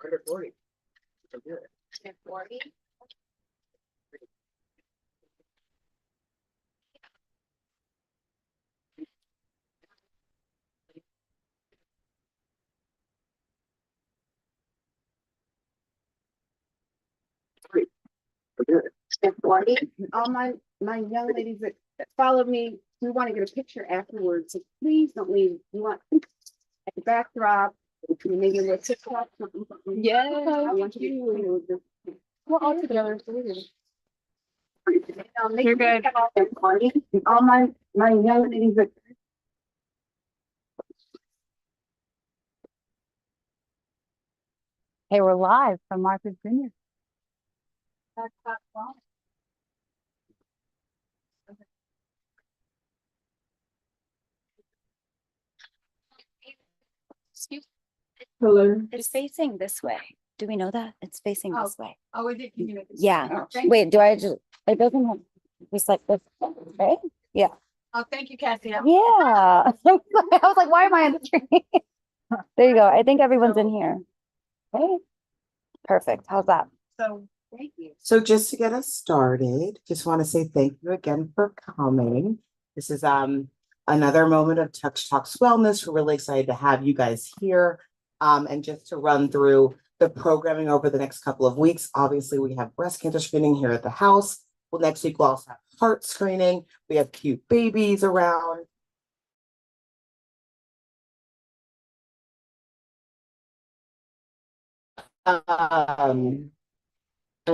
Under 40. Under 40. Under 40. All my young ladies that follow me, we want to get a picture afterwards. So please don't leave. You want a backdrop, maybe a little TikTok, something. Yeah, I want you to be we're all together. So You're good. All my young ladies that Hey, we're live from Martha's Vineyard. Hello. It's facing this way. Do we know that? It's facing this way. Oh, we did. Can you make this? Yeah. Oh, Wait, do I just, it doesn't have, just like this, right? Yeah. Oh, thank you, Cassie. Yeah. I was like, why am I on the screen? There you go. I think everyone's in here. Right? Perfect. How's that? So thank you. So just to get us started, just want to say thank you again for coming. This is another moment of Touch Talks Wellness. We're really excited to have you guys here. And just to run through the programming over the next couple of weeks. Obviously, we have breast cancer screening here at the house. Well, next week we'll also have heart screening. We have cute babies around. And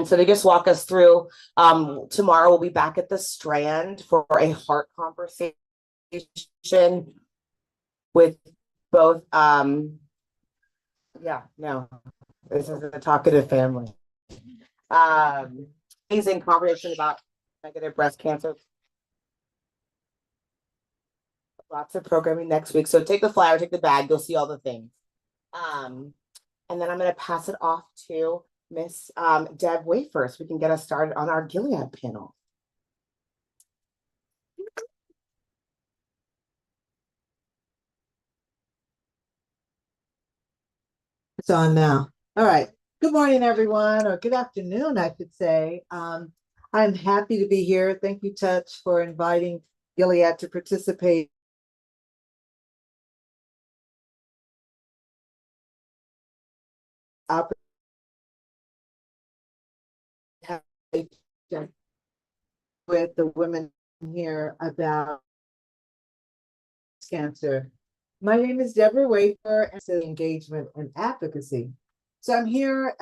so they just walk us through. Tomorrow we'll be back at the Strand for a heart conversation with both. This is a talkative family. Amazing conversation about negative breast cancer. Lots of programming next week. So take the flyer, take the bag, you'll see all the things. And then I'm going to pass it off to Miss Deb Wafer, so we can get us started on our Gilead panel. It's on now. All right. Good morning, everyone, or good afternoon, I should say. I'm happy to be here. Thank you, Touch, for inviting Gilead to participate. With the women here about cancer. My name is Deborah Wafer, and engagement and advocacy. So I'm here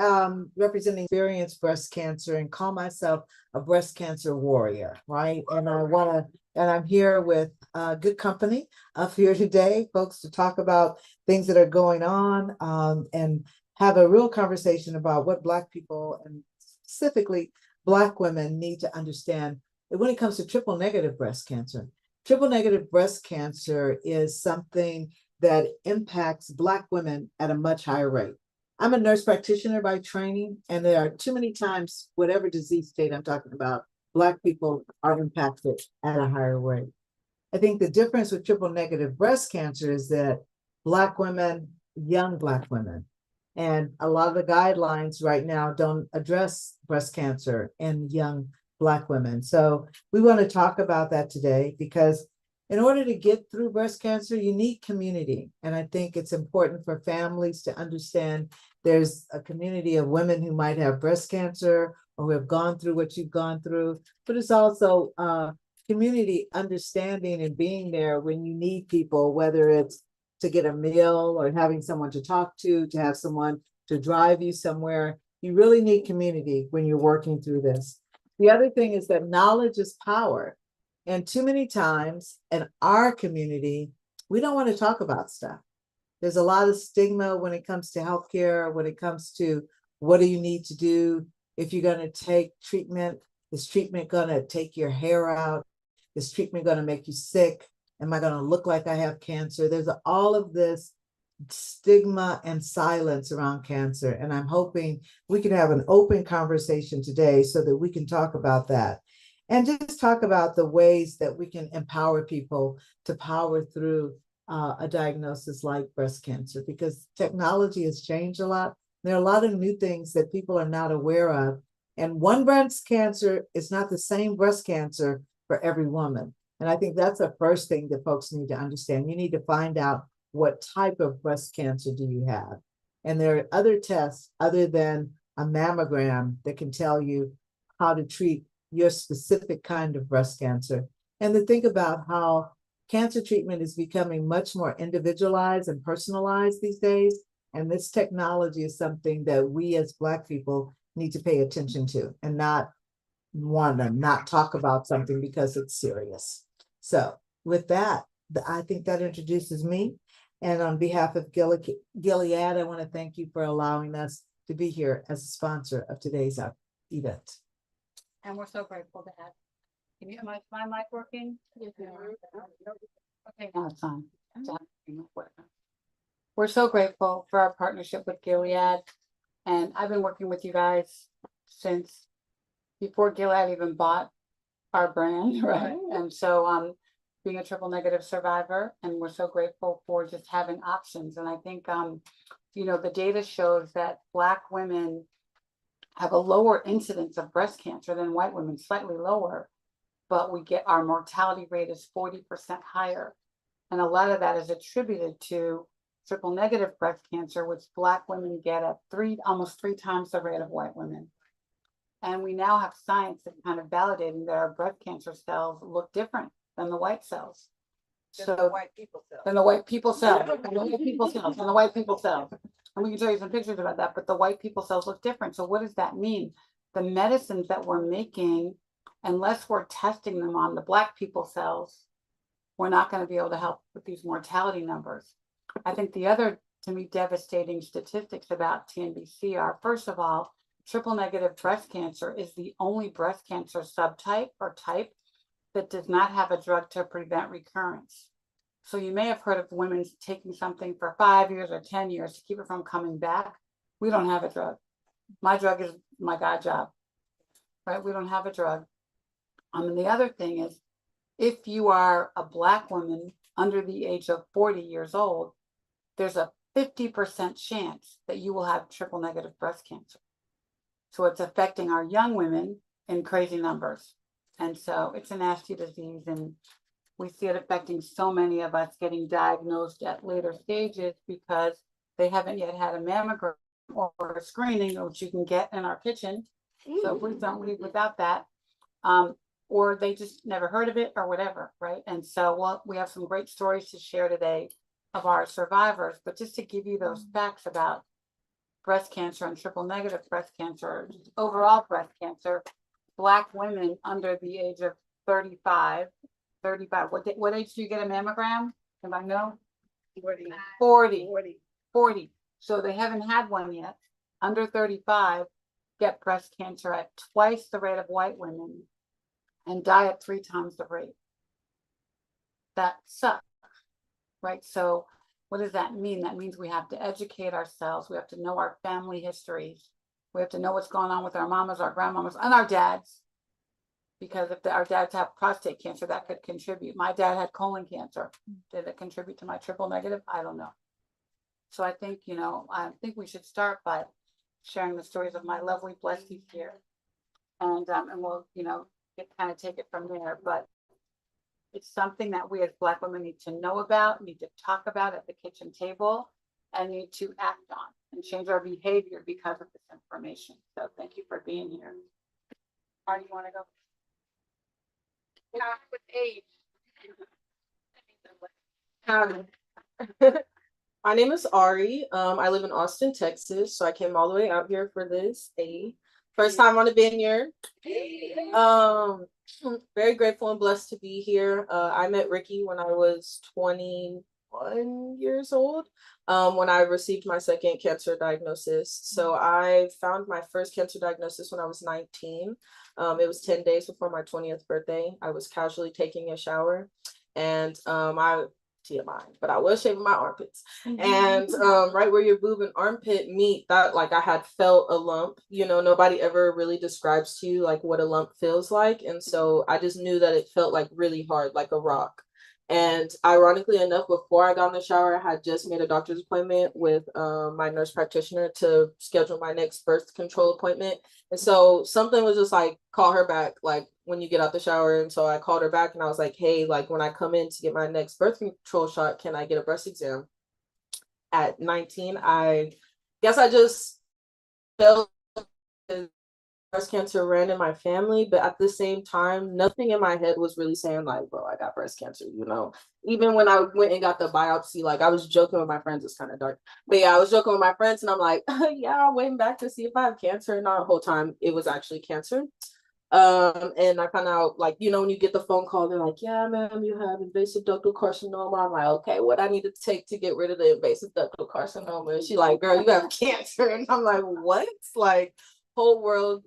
representing Experience Breast Cancer and call myself a breast cancer warrior, right? And I'm here with good company up here today, folks, to talk about things that are going on and have a real conversation about what Black people and specifically Black women need to understand when it comes to triple negative breast cancer. Triple negative breast cancer is something that impacts Black women at a much higher rate. I'm a nurse practitioner by training, and there are too many times, whatever disease state I'm talking about, Black people are impacted at a higher rate. I think the difference with triple negative breast cancer is that Black women, young Black women, and a lot of the guidelines right now don't address breast cancer in young Black women. So we want to talk about that today because in order to get through breast cancer, you need community. And I think it's important for families to understand there's a community of women who might have breast cancer or who have gone through what you've gone through, but it's also community understanding and being there when you need people, whether it's to get a meal or having someone to talk to have someone to drive you somewhere. You really need community when you're working through this. The other thing is that knowledge is power. And too many times in our community, we don't want to talk about stuff. There's a lot of stigma when it comes to healthcare, when it comes to what do you need to do if you're going to take treatment. Is treatment going to take your hair out? Is treatment going to make you sick? Am I going to look like I have cancer? There's all of this stigma and silence around cancer. And I'm hoping we can have an open conversation today so that we can talk about that and just talk about the ways that we can empower people to power through a diagnosis like breast cancer, because technology has changed a lot. There are a lot of new things that people are not aware of. And one breast cancer is not the same breast cancer for every woman. And I think that's the first thing that folks need to understand. You need to find out what type of breast cancer do you have. And there are other tests other than a mammogram that can tell you how to treat your specific kind of breast cancer. And to think about how cancer treatment is becoming much more individualized and personalized these days. And this technology is something that we as Black people need to pay attention to and not want to not talk about something because it's serious. So with that, I think that introduces me. And on behalf of Gilead, I want to thank you for allowing us to be here as a sponsor of today's event. And we're so grateful to have. Can you, my mic working? Okay, now it's on. It's on. We're so grateful for our partnership with Gilead. And I've been working with you guys since before Gilead even bought our brand, right? And so being a triple negative survivor, and we're so grateful for just having options. And I think you know, the data shows that Black women have a lower incidence of breast cancer than white women, slightly lower, but we get our mortality rate is 40% higher. And a lot of that is attributed to triple negative breast cancer, which Black women get at almost three times the rate of white women. And we now have science that kind of validating that our breast cancer cells look different than the white cells. So the white people cells. Than the white people cells. And the white people cells. And the white people cells. And we can show you some pictures about that, but the white people cells look different. So what does that mean? The medicines that we're making, unless we're testing them on the Black people cells, we're not going to be able to help with these mortality numbers. I think the other, to me, devastating statistics about TNBC are, first of all, triple negative breast cancer is the only breast cancer subtype or type that does not have a drug to prevent recurrence. So you may have heard of women taking something for 5 years or 10 years to keep it from coming back. We don't have a drug. My drug is my God job, right? We don't have a drug. And the other thing is, if you are a Black woman under the age of 40 years old, there's a 50% chance that you will have triple negative breast cancer. So it's affecting our young women in crazy numbers. And so it's a nasty disease, and we see it affecting so many of us getting diagnosed at later stages because they haven't yet had a mammogram or a screening, which you can get in our kitchen. So please don't leave without that. Or they just never heard of it or whatever, right? And so we have some great stories to share today of our survivors, but just to give you those facts about breast cancer and triple negative breast cancer, overall breast cancer, Black women under the age of 35, what age do you get a mammogram? Anybody know? 40. So they haven't had one yet. Under 35 get breast cancer at twice the rate of white women and die at 3 times the rate. That sucks, right? So what does that mean? That means we have to educate ourselves. We have to know our family histories. We have to know what's going on with our mamas, our grandmamas, and our dads. Because if our dads have prostate cancer, that could contribute. My dad had colon cancer. Did it contribute to my triple negative? I don't know. So I think, you know, we should start by sharing the stories of my lovely blesties here. And we'll, you know, kind of take it from there. But it's something that we as Black women need to know about, need to talk about at the kitchen table, and need to act on and change our behavior because of this information. So thank you for being here. Ari, you want to go? With age. My name is Ari. I live in Austin, Texas, so I came all the way out here for this. First time on the Vineyard. Very grateful and blessed to be here. I met Ricky when I was 21 years old, when I received my second cancer diagnosis. So I found my first cancer diagnosis when I was 19. It was 10 days before my 20th birthday. I was casually taking a shower, and TMI, but I was shaving my armpits. And right where your boob and armpit meet, that like I had felt a lump. You know, nobody ever really describes to you like what a lump feels like. And so I just knew that it felt like really hard, like a rock. And ironically enough, before I got in the shower, I had just made a doctor's appointment with my nurse practitioner to schedule my next birth control appointment. And so something was just like, call her back, like when you get out the shower. And so I called her back and I was like, hey, like when I come in to get my next birth control shot, can I get a breast exam? At 19, I guess I just felt breast cancer ran in my family, but at the same time, nothing in my head was really saying like, bro, I got breast cancer, you know. Even when I went and got the biopsy, like I was joking with my friends, it's kind of dark. But yeah, I was joking with my friends and I'm like, yeah, I'm waiting back to see if I have cancer or not. The whole time it was actually cancer. And I found out, like, you know, when you get the phone call, they're like, yeah, ma'am, you have invasive ductal carcinoma. I'm like, okay, what I need to take to get rid of the invasive ductal carcinoma? And she like, girl, you have cancer. And I'm like, what? Like, whole world,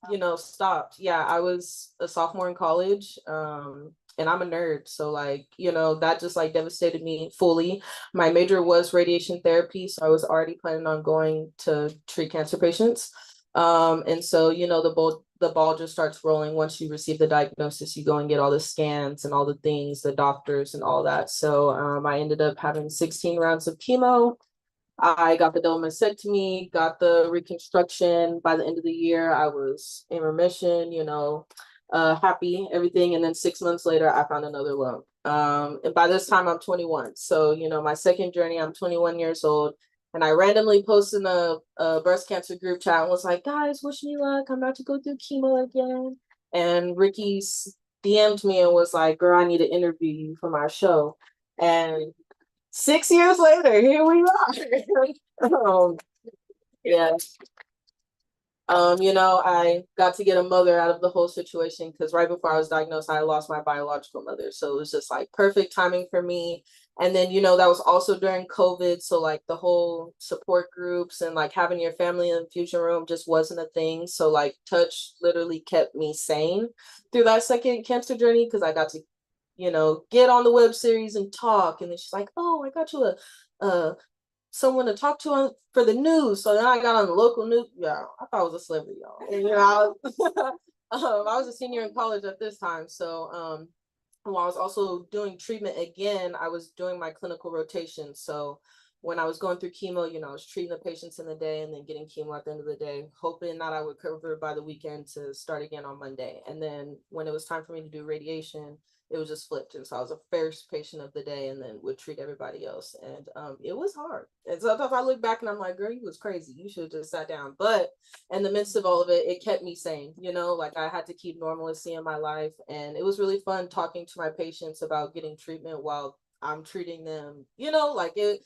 you know, stopped. Yeah, I was a sophomore in college. And I'm a nerd. So like, you know, that just like devastated me fully. My major was radiation therapy. So I was already planning on going to treat cancer patients. And so, you know, the ball just starts rolling once you receive the diagnosis. You go and get all the scans and all the things, the doctors and all that. So I ended up having 16 rounds of chemo. I got the double mastectomy, got the reconstruction. By the end of the year, I was in remission, you know, happy, everything. And then 6 months later, I found another lump. And by this time, I'm 21. So, you know, my second journey, I'm 21 years old. And I randomly posted in a breast cancer group chat and was like, guys, wish me luck. I'm about to go through chemo again. And Ricky DM'd me and was like, girl, I need to interview you for my show. And 6 years later, here we are. Yeah. You know, I got to get a mother out of the whole situation because right before I was diagnosed, I lost my biological mother. So it was just like perfect timing for me. And then, you know, that was also during COVID. So like the whole support groups and like having your family in the infusion room just wasn't a thing. So like touch literally kept me sane through that second cancer journey because I got to, you know, get on the web series and talk. And then she's like, oh, I got you a someone to talk to for the news. So then I got on the local news. Yeah, I thought I was a celebrity, y'all. And you know, I was a senior in college at this time. So while I was also doing treatment again, I was doing my clinical rotation. So when I was going through chemo, you know, I was treating the patients in the day and then getting chemo at the end of the day, hoping that I would recover by the weekend to start again on Monday. And then when it was time for me to do radiation, it was just flipped. And so I was a first patient of the day and then would treat everybody else. And it was hard. And sometimes I look back and I'm like, girl, you was crazy. You should have just sat down. But in the midst of all of it, it kept me sane. You know, like I had to keep normalcy in my life. And it was really fun talking to my patients about getting treatment while I'm treating them, you know, like it,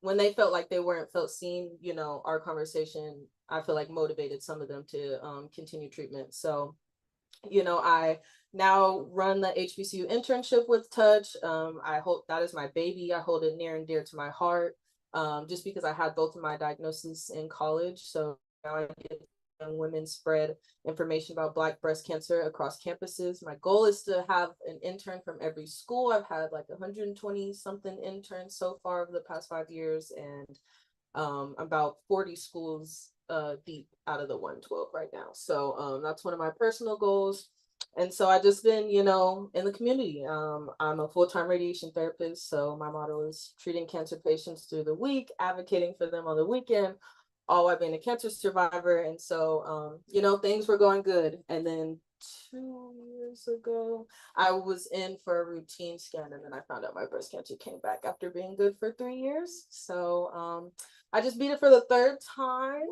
when they felt like they weren't felt seen, you know, our conversation, I feel like motivated some of them to continue treatment. So, you know, I now run the HBCU internship with Touch. I hope that is my baby. I hold it near and dear to my heart, just because I had both of my diagnoses in college. So now I get young women spread information about Black breast cancer across campuses. My goal is to have an intern from every school. I've had like 120 something interns so far over the past 5 years, and about 40 schools deep out of the 112 right now. So that's one of my personal goals. And so I just been, you know, in the community. I'm a full-time radiation therapist. So my motto is treating cancer patients through the week, advocating for them on the weekend, all while being a cancer survivor. And so, you know, things were going good. And then 2 years ago, I was in for a routine scan and then I found out my breast cancer came back after being good for 3 years. So I just beat it for the third time.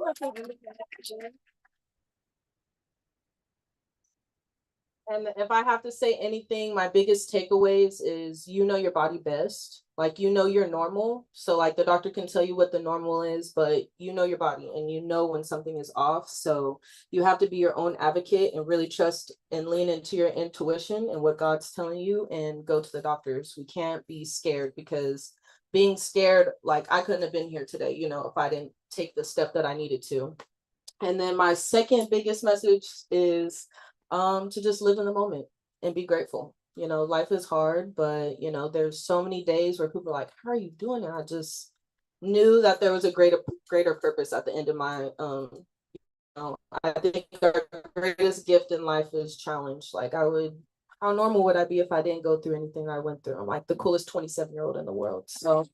And if I have to say anything, my biggest takeaways is you know your body best. Like you know you're normal. So like the doctor can tell you what the normal is, but you know your body and you know when something is off. So you have to be your own advocate and really trust and lean into your intuition and what God's telling you and go to the doctors. We can't be scared because being scared, like I couldn't have been here today, you know, if I didn't take the step that I needed to. And then my second biggest message is to just live in the moment and be grateful. You know, life is hard, but you know, there's so many days where people are like, how are you doing it? I just knew that there was a greater purpose at the end of my you know, I think our greatest gift in life is challenge. Like I would how normal would I be if I didn't go through anything I went through? I'm like the coolest 27-year-old in the world. So,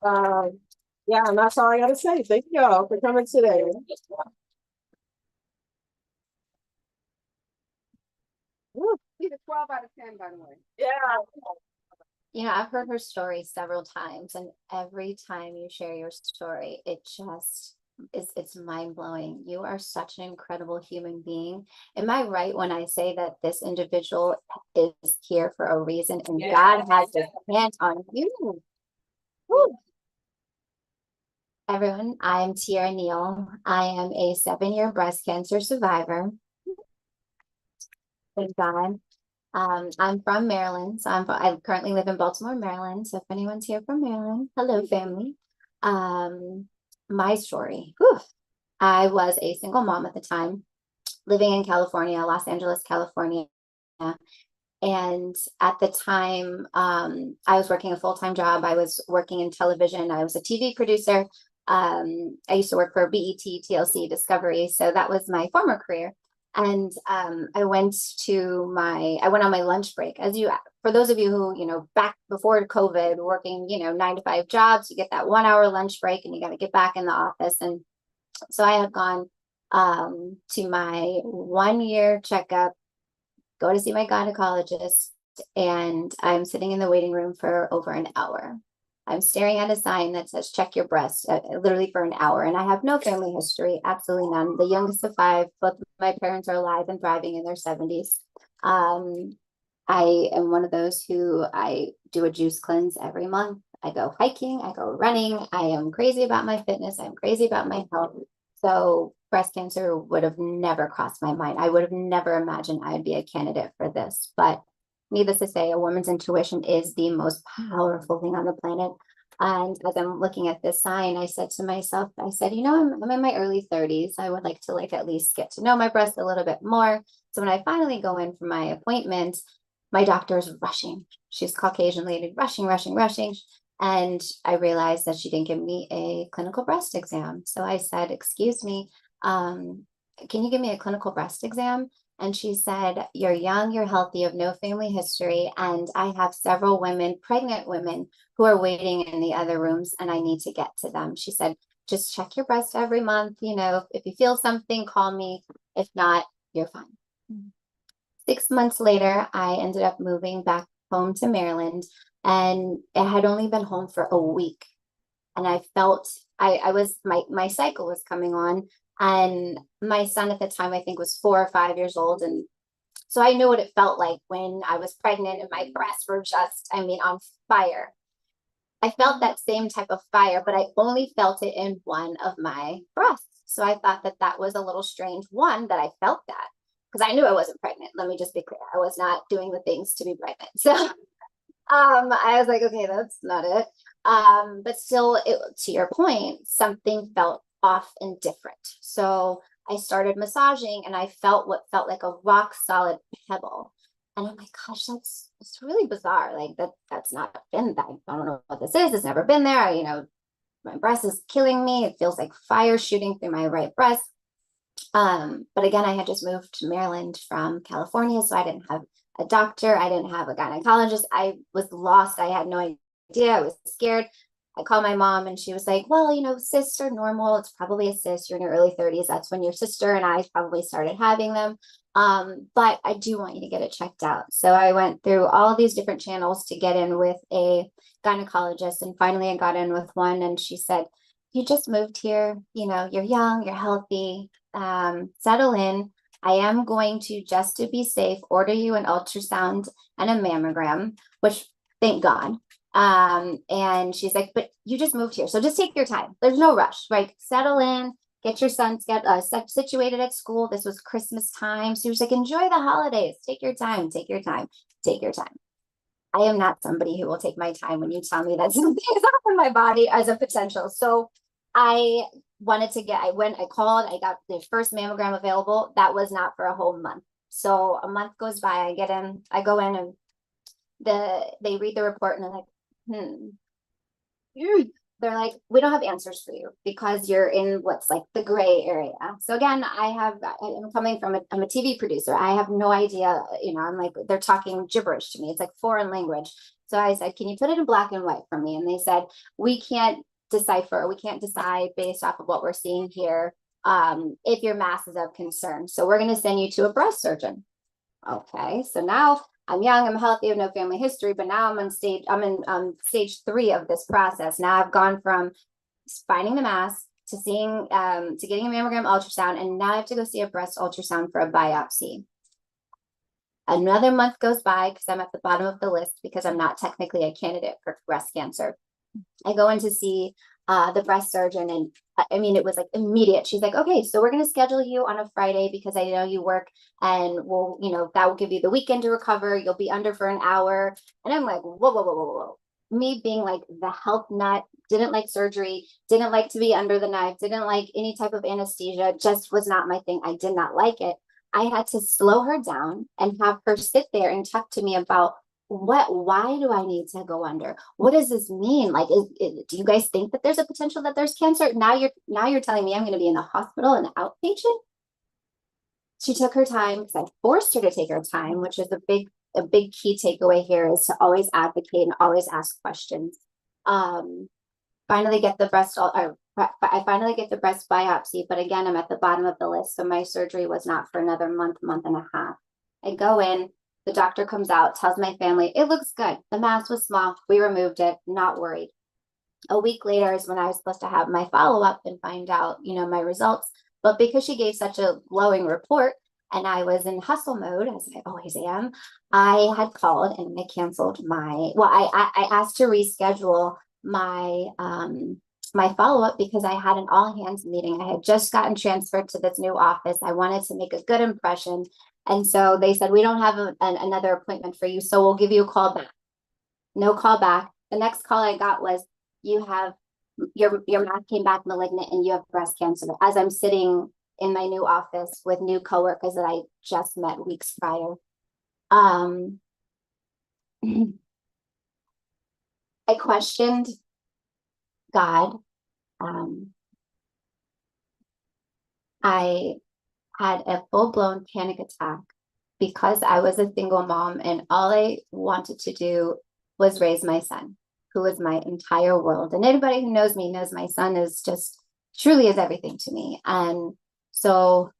yeah, and that's all I gotta say. Thank y'all for coming today. She's a 12 out of 10, by the way. Yeah. You know, I've heard her story several times, and every time you share your story, it just it's mind blowing. You are such an incredible human being. Am I right when I say that this individual is here for a reason and God has his hand on you? Woo. Everyone, I'm Tiara Neal. I am a 7-year breast cancer survivor. Thank God. I'm from Maryland, so I currently live in Baltimore, Maryland. So if anyone's here from Maryland, hello family. My story. Whew. I was a single mom at the time, living in California, Los Angeles, California. And at the time, I was working a full-time job. I was working in television. I was a TV producer. I used to work for BET, TLC, Discovery. So that was my former career. And I went on my lunch break. For those of you who, back before COVID, working, 9 to 5 jobs, you get that 1 hour lunch break and you got to get back in the office. And so I had gone to my 1 year checkup, go to see my gynecologist, and I'm sitting in the waiting room for over an hour. I'm staring at a sign that says check your breast, literally for an hour. And I have no family history, absolutely none. The youngest of 5, both of my parents are alive and thriving in their 70s. I am one of those who I do a juice cleanse every month. I go hiking, I go running. I am crazy about my fitness. I'm crazy about my health. So breast cancer would have never crossed my mind. I would have never imagined I'd be a candidate for this. But needless to say, a woman's intuition is the most powerful thing on the planet. And as I'm looking at this sign, I said to myself, I'm in my early 30s. I would like to at least get to know my breast a little bit more. So when I finally go in for my appointment, my doctor's rushing. She's Caucasian lady, rushing. And I realized that she didn't give me a clinical breast exam. So I said, excuse me, can you give me a clinical breast exam? And she said, you're young, you're healthy, you have no family history. And I have several pregnant women who are waiting in the other rooms and I need to get to them. She said, just check your breast every month. If you feel something, call me. If not, you're fine. 6 months later, I ended up moving back home to Maryland, and I had only been home for a week. And I felt my cycle was coming on. And my son at the time, I think, was 4 or 5 years old. And so I knew what it felt like when I was pregnant and my breasts were just, on fire. I felt that same type of fire, but I only felt it in one of my breasts. So I thought that was a little strange, one, that I felt that, because I knew I wasn't pregnant. Let me just be clear. I was not doing the things to be pregnant. So I was like, okay, that's not it. But still, to your point, something felt off and different. So I started massaging and I felt what felt like a rock solid pebble. And oh my gosh, it's really bizarre. That's not been that. I don't know what this is. It's never been there. My breast is killing me. It feels like fire shooting through my right breast. But again, I had just moved to Maryland from California, so I didn't have a doctor. I didn't have a gynecologist. I was lost. I had no idea. I was scared. I called my mom and she was like, well, cysts are normal. It's probably a cyst. You're in your early 30s. That's when your sister and I probably started having them. But I do want you to get it checked out. So I went through all of these different channels to get in with a gynecologist. And finally I got in with one and she said, you just moved here. You're young, you're healthy. Settle in. I am going to, just to be safe, order you an ultrasound and a mammogram, which thank God. And she's like, but you just moved here. So just take your time. There's no rush, right? Settle in, get your son situated at school. This was Christmas time. So she was like, enjoy the holidays. Take your time, take your time, take your time. I am not somebody who will take my time when you tell me that something is off in my body as a potential. So I called, I got the first mammogram available. That was not for a whole month. So a month goes by, I go in and they read the report and they're like, they're like, we don't have answers for you because you're in what's like the gray area. So again, I'm coming from I'm a TV producer. I have no idea, I'm like, they're talking gibberish to me. It's like foreign language. So I said, can you put it in black and white for me? And they said, we can't decide based off of what we're seeing here, if your mass is of concern. So we're going to send you to a breast surgeon. Okay, so now I'm young, I'm healthy, I have no family history, but now I'm in stage 3 of this process. Now I've gone from finding the mass to seeing, to getting a mammogram ultrasound, and now I have to go see a breast ultrasound for a biopsy. Another month goes by because I'm at the bottom of the list because I'm not technically a candidate for breast cancer. I go in to see the breast surgeon, and I mean, it was like immediate. She's like, okay, so we're going to schedule you on a Friday because I know you work, and we'll, that will give you the weekend to recover. You'll be under for an hour. And I'm like, whoa, whoa, whoa, whoa, whoa. Me being like the health nut, didn't like surgery, didn't like to be under the knife, didn't like any type of anesthesia, just was not my thing. I did not like it. I had to slow her down and have her sit there and talk to me about why do I need to go under? What does this mean? Like, do you guys think that there's a potential that there's cancer? Now you're telling me I'm going to be in the hospital and outpatient? She took her time because I forced her to take her time, which is a big key takeaway here, is to always advocate and always ask questions. Finally get the breast, I finally get the breast biopsy, but again, I'm at the bottom of the list. So my surgery was not for another month and a half. I go in, the doctor comes out, tells my family, it looks good. The mass was small. We removed it, not worried. A week later is when I was supposed to have my follow-up and find out, my results. But because she gave such a glowing report and I was in hustle mode, as I always am, I had called and I canceled I asked to reschedule my follow-up because I had an all hands meeting. I had just gotten transferred to this new office. I wanted to make a good impression. And so they said, we don't have another appointment for you, so we'll give you a call back. No call back. The next call I got was, you have, your mass came back malignant and you have breast cancer. As I'm sitting in my new office with new coworkers that I just met weeks prior. I questioned God. I had a full-blown panic attack because I was a single mom and all I wanted to do was raise my son, who was my entire world. And anybody who knows me knows my son is just truly is everything to me. And so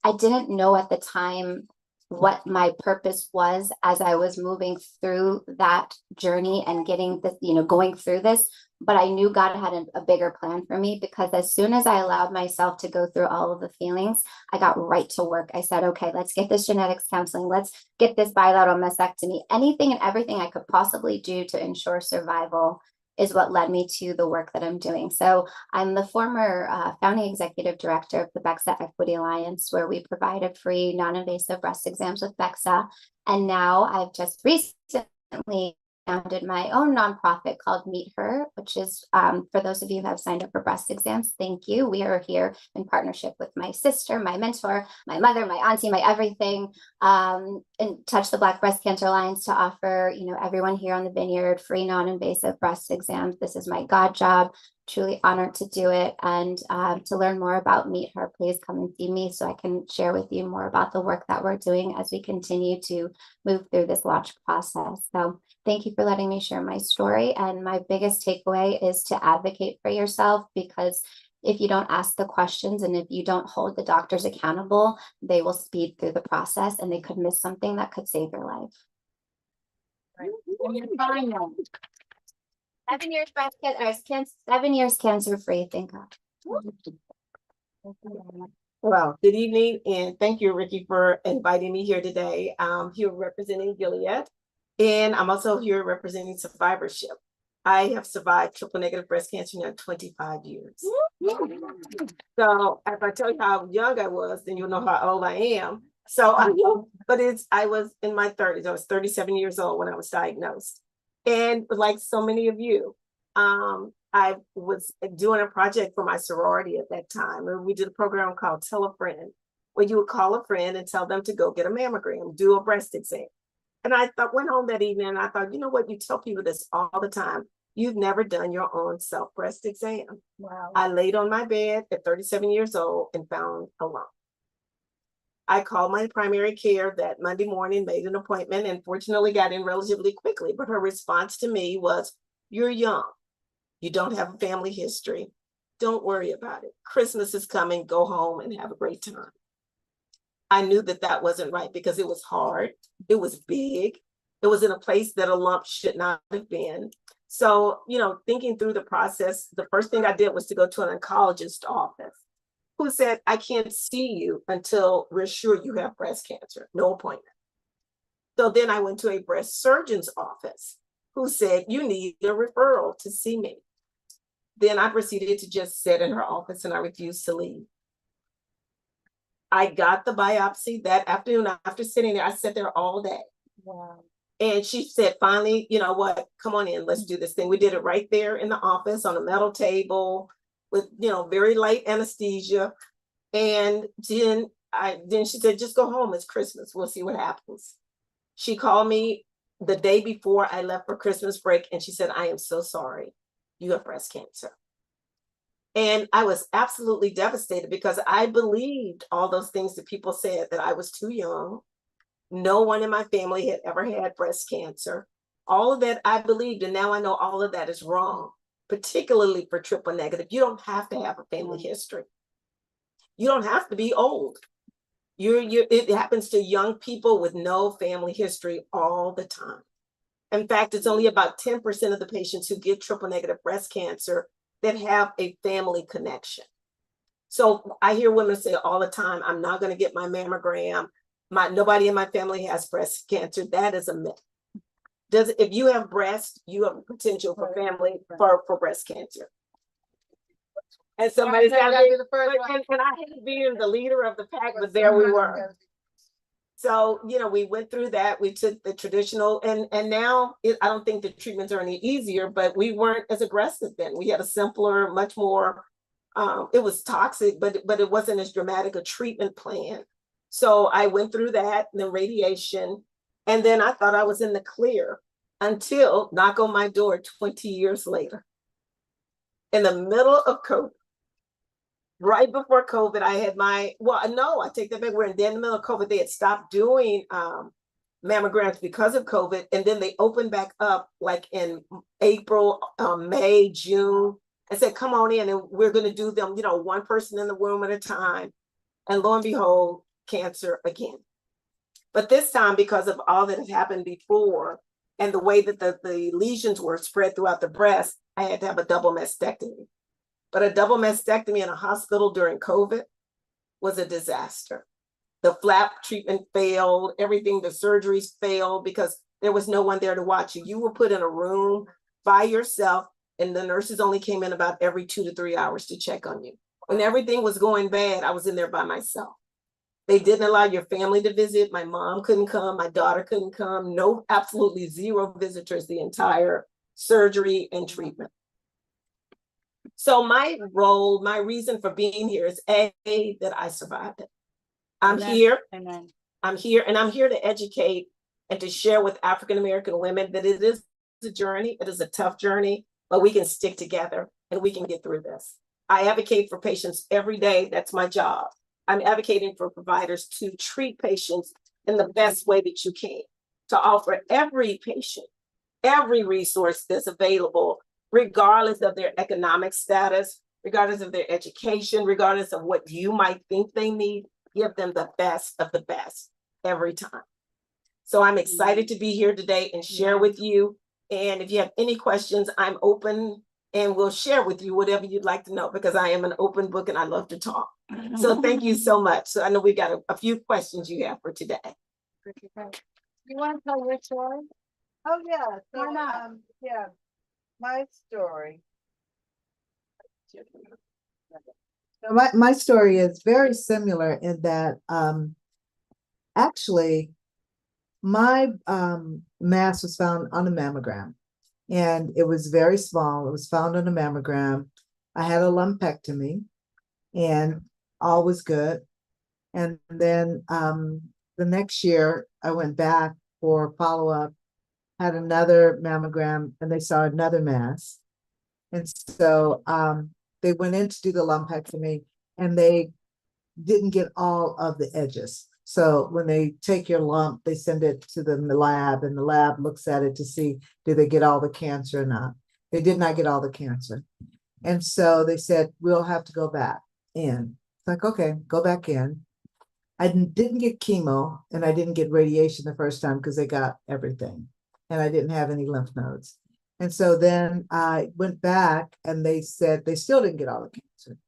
I didn't know at the time what my purpose was as I was moving through that journey and getting this, going through this. But I knew God had a bigger plan for me, because as soon as I allowed myself to go through all of the feelings, I got right to work. I said, okay, let's get this genetics counseling. Let's get this bilateral mastectomy. Anything and everything I could possibly do to ensure survival is what led me to the work that I'm doing. So I'm the former founding executive director of the BEXA Equity Alliance, where we provided free non-invasive breast exams with BEXA. And now I've just recently founded my own nonprofit called Meet Her, which is for those of you who have signed up for breast exams, thank you. We are here in partnership with my sister, my mentor, my mother, my auntie, my everything, and Touch the Black Breast Cancer Alliance to offer, everyone here on the Vineyard free non-invasive breast exams. This is my God job. Truly honored to do it. And to learn more about Meet Her, please come and see me so I can share with you more about the work that we're doing as we continue to move through this launch process. So thank you for letting me share my story. And my biggest takeaway is to advocate for yourself, because if you don't ask the questions and if you don't hold the doctors accountable, they will speed through the process and they could miss something that could save your life. Right. And you're fine now. 7 years breast cancer, 7 years cancer free, thank God. Well, good evening, and thank you, Ricky, for inviting me here today. I'm here representing Gilead, and I'm also here representing survivorship. I have survived triple negative breast cancer now 25 years. So if I tell you how young I was, then you'll know how old I am. So, I was in my 30s. I was 37 years old when I was diagnosed. And like so many of you, I was doing a project for my sorority at that time. And we did a program called Tell a Friend, where you would call a friend and tell them to go get a mammogram, do a breast exam. And I went home that evening and I thought, you know what? You tell people this all the time. you've never done your own self breast exam. Wow. I laid on my bed at 37 years old and found a lump. I called my primary care that Monday morning, made an appointment, and fortunately got in relatively quickly. But her response to me was, "You're young. You don't have a family history. Don't worry about it. Christmas is coming. Go home and have a great time." I knew that that wasn't right because it was hard. It was big. It was in a place that a lump should not have been. So, thinking through the process, the first thing I did was to go to an oncologist office who said, "I can't see you until we're sure you have breast cancer. No appointment." So then I went to a breast surgeon's office who said, "You need a referral to see me." Then I proceeded to just sit in her office and I refused to leave. I got the biopsy that afternoon. After sitting there, I sat there all day. Wow. And she said, "Finally, you know what, come on in, let's do this thing." We did it right there in the office on a metal table with, very light anesthesia. And then she said, "Just go home, it's Christmas, we'll see what happens." She called me the day before I left for Christmas break and she said, "I am so sorry, you have breast cancer." And I was absolutely devastated because I believed all those things that people said, that I was too young. No one in my family had ever had breast cancer. All of that I believed, and now I know all of that is wrong, particularly for triple negative. You don't have to have a family history. You don't have to be old. It happens to young people with no family history all the time. In fact, it's only about 10% of the patients who get triple negative breast cancer that have a family connection. So I hear women say all the time, "I'm not going to get my mammogram. Nobody in my family has breast cancer." That is a myth. If you have breast, you have potential for family for breast cancer. And somebody said, and I hate being the leader of the pack, but there we were. So, we went through that. We took the traditional, and now I don't think the treatments are any easier, but we weren't as aggressive then. We had a simpler, much more, it was toxic, but it wasn't as dramatic a treatment plan. So I went through that, and the radiation, and then I thought I was in the clear until, knock on my door 20 years later, in the middle of COVID. Right before COVID, I had I take that back. We're in the middle of COVID. They had stopped doing mammograms because of COVID. And then they opened back up like in April, May, June, and said, "Come on in and we're going to do them, one person in the room at a time." And lo and behold, cancer again. But this time, because of all that had happened before and the way that the lesions were spread throughout the breast, I had to have a double mastectomy. But a double mastectomy in a hospital during COVID was a disaster. The flap treatment failed, everything, the surgeries failed because there was no one there to watch you. You were put in a room by yourself, and the nurses only came in about every 2 to 3 hours to check on you. When everything was going bad, I was in there by myself. They didn't allow your family to visit. My mom couldn't come, my daughter couldn't come, absolutely zero visitors the entire surgery and treatment. So my role, my reason for being here is that I survived it. I'm here. Amen. I'm here, and I'm here to educate and to share with African-American women that it is a journey. It is a tough journey, but we can stick together and we can get through this. I advocate for patients every day. That's my job. I'm advocating for providers to treat patients in the best way that you can, to offer every patient every resource that's available, regardless of their economic status, regardless of their education, regardless of what you might think they need. Give them the best of the best every time. So I'm excited to be here today and share with you. And if you have any questions, I'm open and will share with you whatever you'd like to know, because I am an open book and I love to talk. So thank you so much. So I know we've got a few questions you have for today. You want to tell your story? Oh, yeah. So, Why not? My story. So my story is very similar in that actually my mass was found on a mammogram, and it was very small. It was found on a mammogram. I had a lumpectomy and all was good. And then the next year I went back for follow-up, had another mammogram and they saw another mass. And so they went in to do the lumpectomy and they didn't get all of the edges. So when they take your lump, they send it to the lab and the lab looks at it to see, did they get all the cancer or not? They did not get all the cancer. And so they said, we'll have to go back in. It's like, okay, go back in. I didn't get chemo and I didn't get radiation the first time because they got everything and I didn't have any lymph nodes. And so then I went back and they said they still didn't get all the cancer.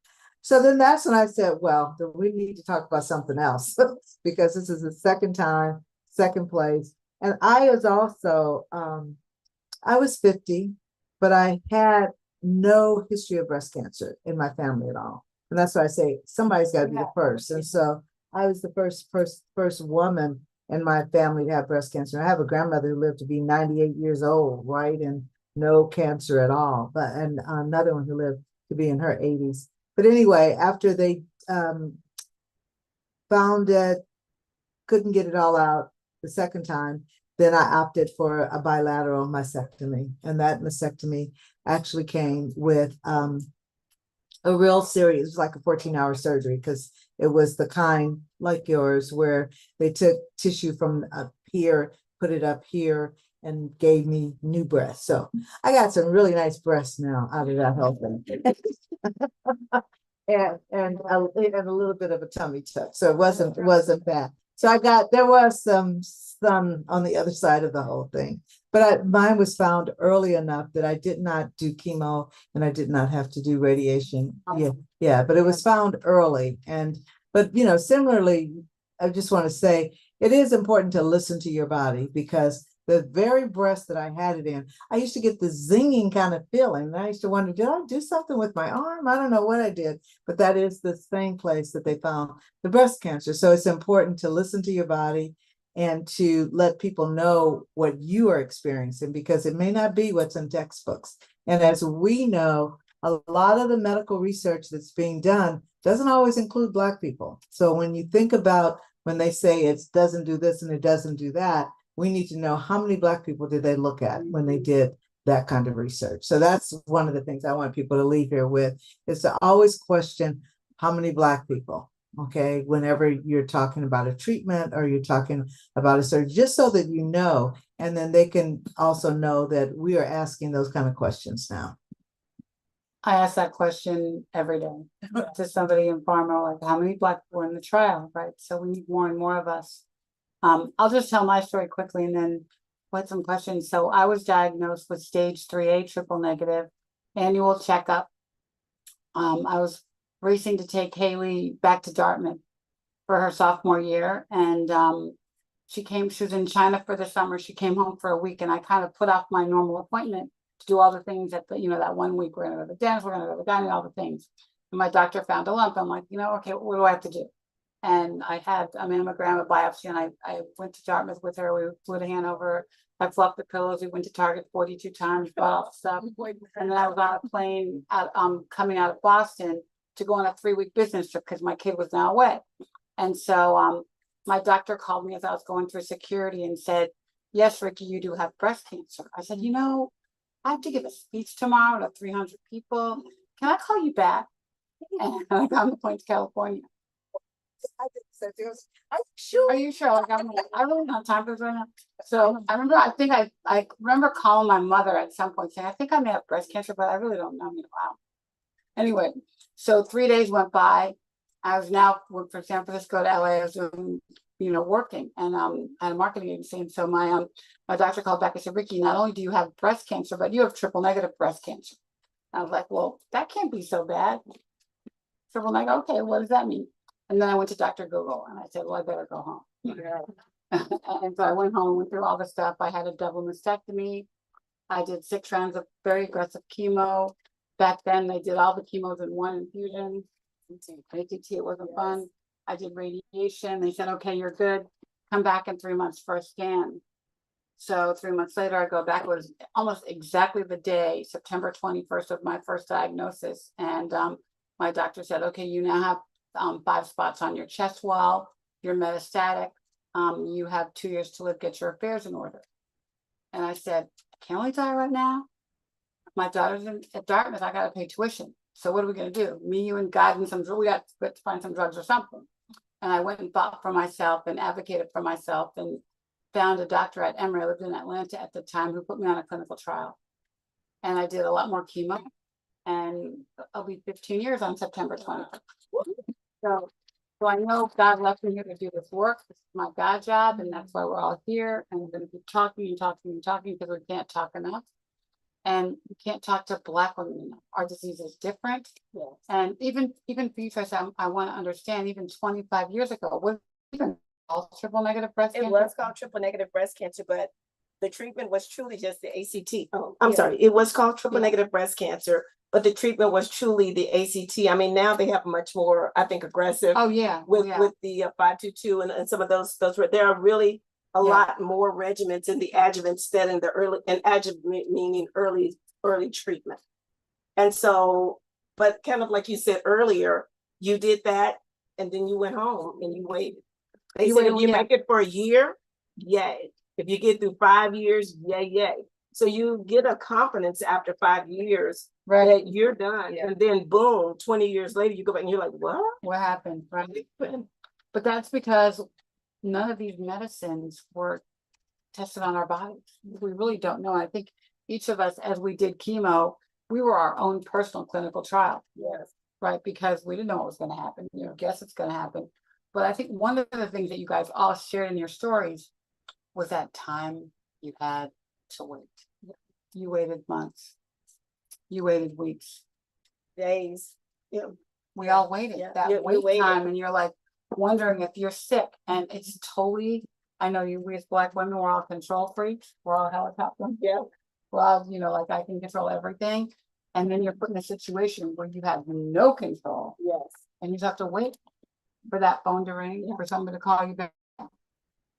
So then that's when I said, well, then we need to talk about something else because this is the second time, second place. And I was also, I was 50, but I had no history of breast cancer in my family at all. And that's why I say somebody's got to be the first. And so I was the first woman in my family to have breast cancer. I have a grandmother who lived to be 98 years old, right? And no cancer at all. But and another one who lived to be in her 80s. But anyway, after they found it, couldn't get it all out the second time, then I opted for a bilateral mastectomy. And that mastectomy actually came with a real serious, it was like a 14-hour surgery because it was the kind like yours where they took tissue from up here, put it up here, and gave me new breasts. So I got some really nice breasts now out of that whole thing. and a little bit of a tummy tuck. So it wasn't bad. So there was some on the other side of the whole thing. But mine was found early enough that I did not do chemo and I did not have to do radiation. Yeah, but it was found early. But similarly, I just want to say it is important to listen to your body because the very breast that I had it in, I used to get this zinging kind of feeling. And I used to wonder, did I do something with my arm? I don't know what I did, but that is the same place that they found the breast cancer. So it's important to listen to your body and to let people know what you are experiencing because it may not be what's in textbooks. And as we know, a lot of the medical research that's being done doesn't always include Black people. So when you think about when they say it doesn't do this and it doesn't do that, we need to know how many Black people did they look at when they did that kind of research. So that's one of the things I want people to leave here with is to always question how many Black people, okay, whenever you're talking about a treatment or you're talking about a surgery, just so that you know, and then they can also know that we are asking those kind of questions now. I ask that question every day to somebody in pharma, like how many Black people are in the trial, right? So we need more and more of us. I'll just tell my story quickly and then put some questions. So I was diagnosed with stage 3A triple negative, annual checkup. I was racing to take Haley back to Dartmouth for her sophomore year. And she was in China for the summer. She came home for a week and I kind of put off my normal appointment to do all the things that, that 1 week we're gonna go to the dentist, we're gonna go to the gynae, all the things. And my doctor found a lump. I'm like, okay, what do I have to do? And I had a mammogram, a biopsy, and I went to Dartmouth with her. We flew to Hanover. I fluffed the pillows. We went to Target 42 times, bought all the stuff. And then I was on a plane coming out of Boston to go on a 3-week business trip because my kid was now away. And so my doctor called me as I was going through security and said, yes, Ricky, you do have breast cancer. I said, I have to give a speech tomorrow to 300 people. Can I call you back? And I got on the plane to California. Are you sure? Like, I really don't have time for this right now. So I remember calling my mother at some point saying, I think I may have breast cancer, but I really don't know. Wow. Anyway, so 3 days went by. I was now from San Francisco to LA. I was doing, working and I had a marketing agency. And so my doctor called back and said, Ricky, not only do you have breast cancer, but you have triple negative breast cancer. I was like, well, that can't be so bad. Triple negative, okay, what does that mean? And then I went to Dr. Google and I said, well, I better go home. And so I went home, went through all the stuff. I had a double mastectomy. I did 6 rounds of very aggressive chemo. Back then, they did all the chemos in one infusion. ATT, it wasn't fun. I did radiation. They said, okay, you're good. Come back in 3 months for a scan. So 3 months later, I go back. It was almost exactly the day, September 21st of my first diagnosis. And my doctor said, okay, you now have 5 spots on your chest wall. You're metastatic. You have 2 years to live. Get your affairs in order. And I said, I can only tell you right now, my daughter's at Dartmouth, I gotta pay tuition. So what are we gonna do? Me, you, and God, and we got to find some drugs or something. And I went and fought for myself and advocated for myself and found a doctor at Emory. I lived in Atlanta at the time who put me on a clinical trial. And I did a lot more chemo. And I'll be 15 years on September 20th. So I know God left me here to do this work. This is my God job, and that's why we're all here. And we're going to keep talking and talking and talking because we can't talk enough. And we can't talk to Black women enough. Our disease is different. Yes. And even for you, Tricia, I want to understand, even 25 years ago, was even called triple negative breast It cancer? was called triple negative breast cancer, but the treatment was truly just the ACT. Oh, I'm sorry. It was called triple negative breast cancer, but the treatment was truly the ACT. I mean, now they have much more, I think, aggressive Oh, yeah. with the 522 and some of those were, there are really a lot more regimens in the adjuvant setting, the early, and adjuvant meaning early treatment. And so, but kind of like you said earlier, you did that and then you went home and you waited. They said if you make it for a year, yay. If you get through 5 years, yay. So you get a confidence after 5 years that you're done. And then boom, 20 years later, you go back and you're like, what happened? Right. But that's because none of these medicines were tested on our bodies. We really don't know. I think each of us, as we did chemo, we were our own personal clinical trial. Yes. Right. Because we didn't know what was going to happen. You know, guess it's going to happen. But I think one of the things that you guys all shared in your stories was that time you had to wait. You waited months. You waited weeks. Days. We all waited that wait time, and you're like wondering if you're sick. And it's totally, I know we as Black women, we're all control freaks. We're all helicopter. Yeah. We're all, like I can control everything. And then you're put in a situation where you have no control. Yes. And you just have to wait for that phone to ring, for somebody to call you back.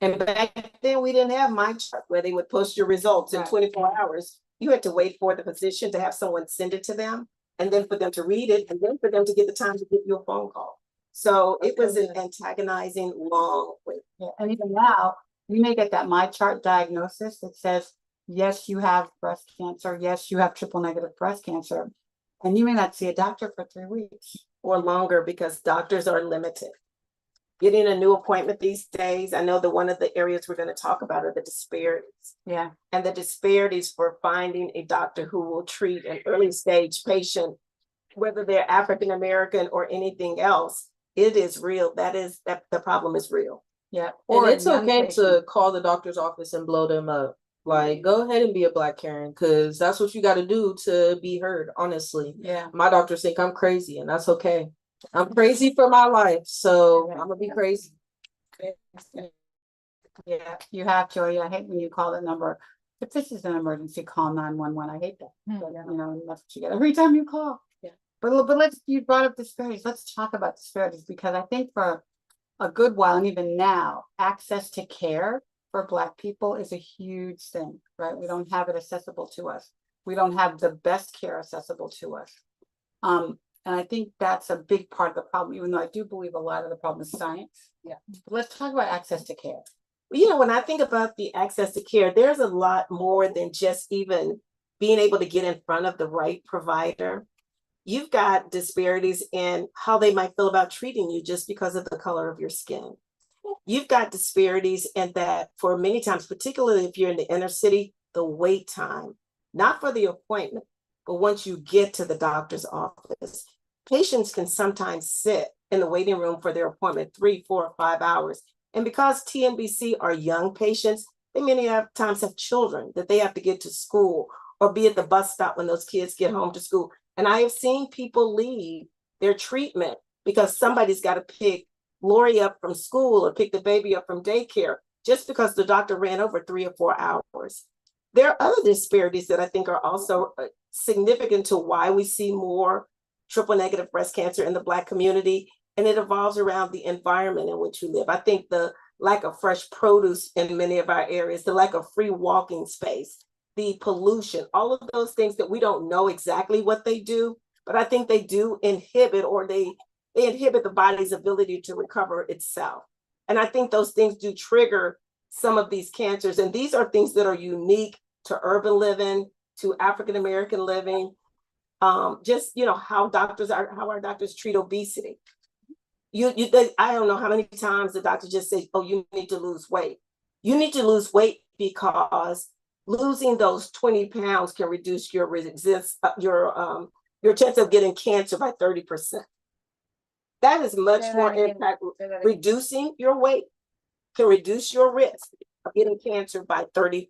And back then we didn't have my chart where they would post your results in 24 hours. You had to wait for the physician to have someone send it to them, and then for them to read it, and then for them to get the time to give you a phone call. So it was an antagonizing long wait. And even now, you may get that my chart diagnosis that says, yes, you have breast cancer. Yes, you have triple negative breast cancer. And you may not see a doctor for 3 weeks. Or longer, because doctors are limited. Getting a new appointment these days, I know that one of the areas we're going to talk about are the disparities. Yeah. And the disparities for finding a doctor who will treat an early stage patient, whether they're African American or anything else, it is real. That the problem is real. Yeah. Or it's okay to call the doctor's office and blow them up. Like, go ahead and be a Black Karen, because that's what you got to do to be heard, honestly. Yeah. My doctors think I'm crazy, and that's okay. I'm crazy for my life, so I'm going to be crazy. Yeah, you have to. I hate when you call the number. If this is an emergency, call 911. I hate that. But, and that's what you get every time you call. Yeah. But you brought up disparities. Let's talk about disparities, because I think for a good while, and even now, access to care for Black people is a huge thing, right? We don't have it accessible to us. We don't have the best care accessible to us. And I think that's a big part of the problem, even though I do believe a lot of the problem is science. Yeah. But let's talk about access to care. When I think about the access to care, there's a lot more than just even being able to get in front of the right provider. You've got disparities in how they might feel about treating you just because of the color of your skin. You've got disparities in that for many times, particularly if you're in the inner city, the wait time, not for the appointment, but once you get to the doctor's office, patients can sometimes sit in the waiting room for their appointment 3, 4, 5 hours. And because TNBC are young patients, they many times have children that they have to get to school or be at the bus stop when those kids get home to school. And I have seen people leave their treatment because somebody's got to pick Lori up from school or pick the baby up from daycare just because the doctor ran over 3 or 4 hours. There are other disparities that I think are also significant to why we see more triple negative breast cancer in the Black community. And it evolves around the environment in which you live. I think the lack of fresh produce in many of our areas, the lack of free walking space, the pollution, all of those things that we don't know exactly what they do, but I think they do inhibit, or they inhibit the body's ability to recover itself. And I think those things do trigger some of these cancers. And these are things that are unique to urban living, to African American living. Just, how our doctors treat obesity. I don't know how many times the doctor just says, oh, you need to lose weight. You need to lose weight because losing those 20 pounds can reduce your chance of getting cancer by 30%. That is much more impact. Reducing your weight can reduce your risk of getting cancer by 30%.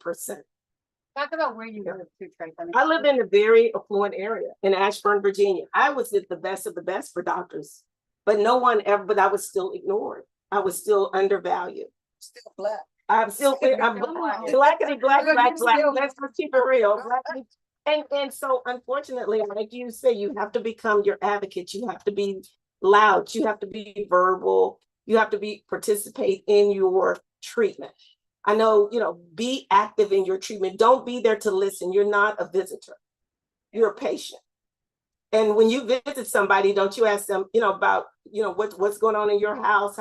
Talk about where you live too, Trace. I live in a very affluent area in Ashburn, Virginia. I was at the best of the best for doctors, but but I was still ignored. I was still undervalued. Still black. I'm blackity black. Let's just keep it real. And so unfortunately, like you say, you have to become your advocate. You have to be loud. You have to be verbal. You have to participate in your treatment. I know, be active in your treatment. Don't be there to listen. You're not a visitor. You're a patient. And when you visit somebody, don't you ask them, about, what's going on in your house,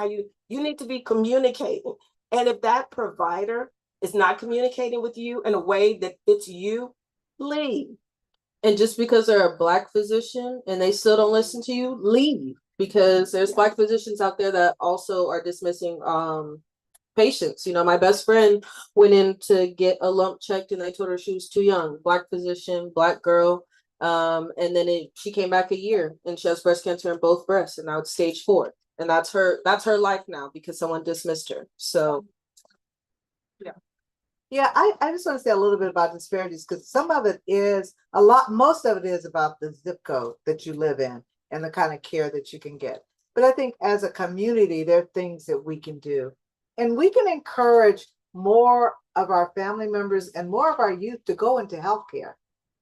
you need to be communicating. And if that provider is not communicating with you in a way that fits you, leave. And just because they're a Black physician and they still don't listen to you, leave. Because there's Black physicians out there that also are dismissing patients. My best friend went in to get a lump checked and they told her she was too young. Black physician, Black girl. And then she came back a year and she has breast cancer in both breasts, and now it's stage 4. And that's her life now because someone dismissed her. So Yeah, I just want to say a little bit about disparities, because most of it is about the zip code that you live in and the kind of care that you can get. But I think as a community, there are things that we can do. And we can encourage more of our family members and more of our youth to go into healthcare,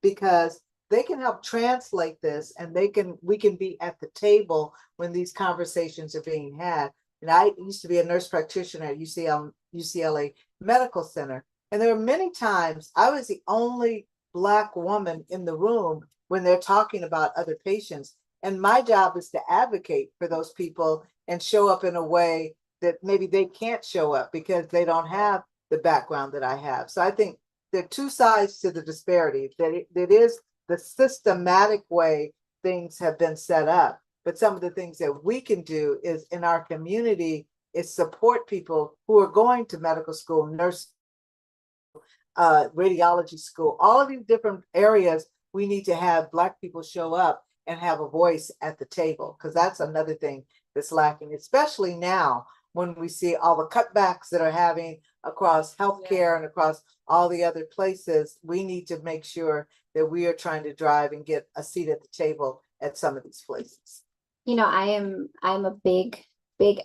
because they can help translate this, and we can be at the table when these conversations are being had. And I used to be a nurse practitioner at UCLA Medical Center. And there were many times I was the only Black woman in the room when they're talking about other patients. And my job is to advocate for those people and show up in a way that maybe they can't show up because they don't have the background that I have. So I think there are two sides to the disparity. That it is the systematic way things have been set up. But some of the things that we can do is in our community is support people who are going to medical school, nurse, radiology school, all of these different areas. We need to have Black people show up and have a voice at the table, because that's another thing that's lacking, especially now when we see all the cutbacks that are having across healthcare and across all the other places. We need to make sure that we are trying to drive and get a seat at the table at some of these places. I'm a big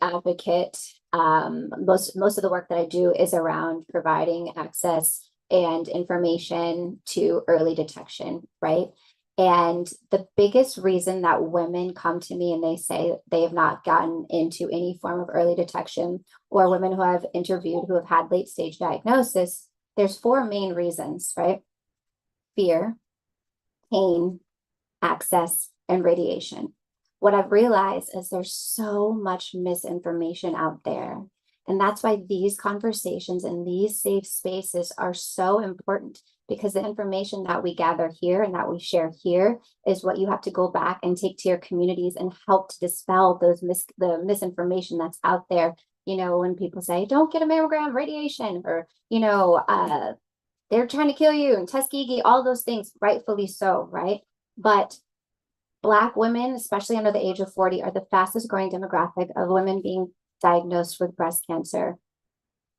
advocate. Most of the work that I do is around providing access and information to early detection, right? And the biggest reason that women come to me and they say they have not gotten into any form of early detection, or women who I've interviewed who have had late stage diagnosis, there's 4 main reasons, right? Fear, pain, access, and radiation. What I've realized is there's so much misinformation out there. And that's why these conversations and these safe spaces are so important, because the information that we gather here and that we share here is what you have to go back and take to your communities and help to dispel the misinformation that's out there. When people say, don't get a mammogram, radiation, or, they're trying to kill you, and Tuskegee, all those things, rightfully so, right? But Black women, especially under the age of 40, are the fastest growing demographic of women being diagnosed with breast cancer.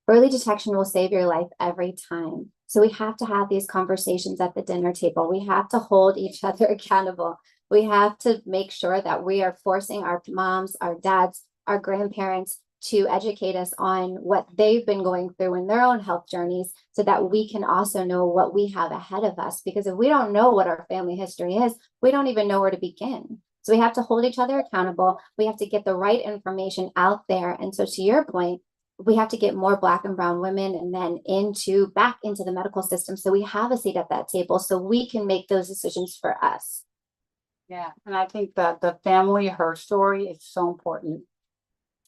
Early detection will save your life every time. So we have to have these conversations at the dinner table. We have to hold each other accountable. We have to make sure that we are forcing our moms, our dads, our grandparents to educate us on what they've been going through in their own health journeys, so that we can also know what we have ahead of us. Because if we don't know what our family history is, we don't even know where to begin. So we have to hold each other accountable. We have to get the right information out there. And so to your point, we have to get more Black and brown women and men back into the medical system, so we have a seat at that table, so we can make those decisions for us. Yeah, and I think that the family, her story is so important.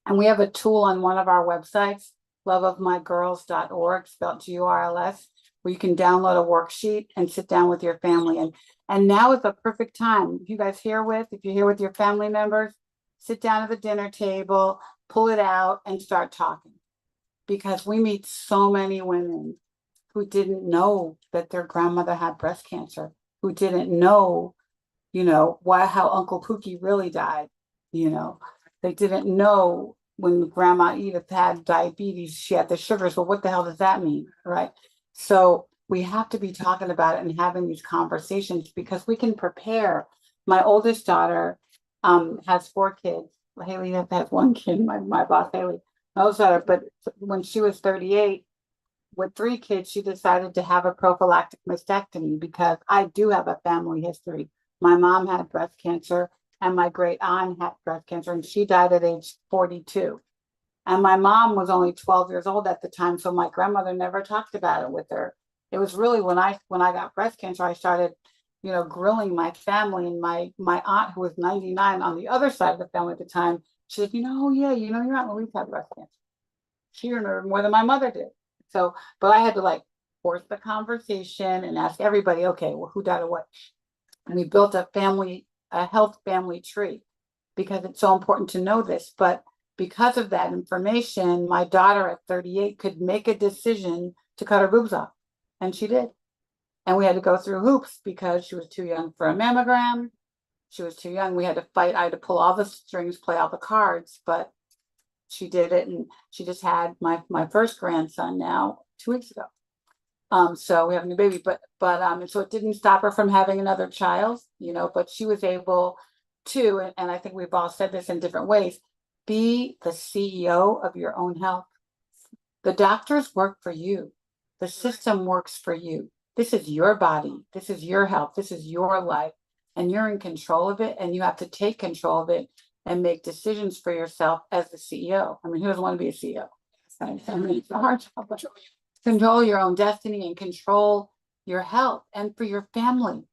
And we have a tool on one of our websites loveofmygirls.org, spelled GURLS, where you can download a worksheet and sit down with your family. And now is the perfect time. If you guys if you're here with your family members, sit down at the dinner table, pull it out and start talking. Because we meet so many women who didn't know that their grandmother had breast cancer, who didn't know, how Uncle Pookie really died. They didn't know when Grandma Edith had diabetes, she had the sugars. Well, what the hell does that mean, right? So we have to be talking about it and having these conversations because we can prepare. My oldest daughter has 4 kids. Haley has 1 kid, my boss Haley. My oldest daughter, but when she was 38, with 3 kids, she decided to have a prophylactic mastectomy because I do have a family history. My mom had breast cancer and my great aunt had breast cancer and she died at age 42. And my mom was only 12 years old at the time, so my grandmother never talked about it with her. It was really when I got breast cancer, I started, grilling my family, and my aunt, who was 99 on the other side of the family at the time, she said, your Aunt Louise had breast cancer. She remembered more than my mother did. So, but I had to force the conversation and ask everybody, okay, well, who died of what? And we built a health family tree because it's so important to know this. But because of that information, my daughter at 38 could make a decision to cut her boobs off. And she did. And we had to go through hoops because she was too young for a mammogram. She was too young. We had to fight. I had to pull all the strings, play all the cards, but she did it. And she just had my first grandson now 2 weeks ago. So we have a new baby, but and so it didn't stop her from having another child, but she was able to, and I think we've all said this in different ways, be the CEO of your own health. The doctors work for you. The system works for you. This is your body. This is your health. This is your life. And you're in control of it. And you have to take control of it and make decisions for yourself as the CEO. I mean, who doesn't want to be a CEO? I mean, it's a hard job. But control your own destiny and control your health and for your family.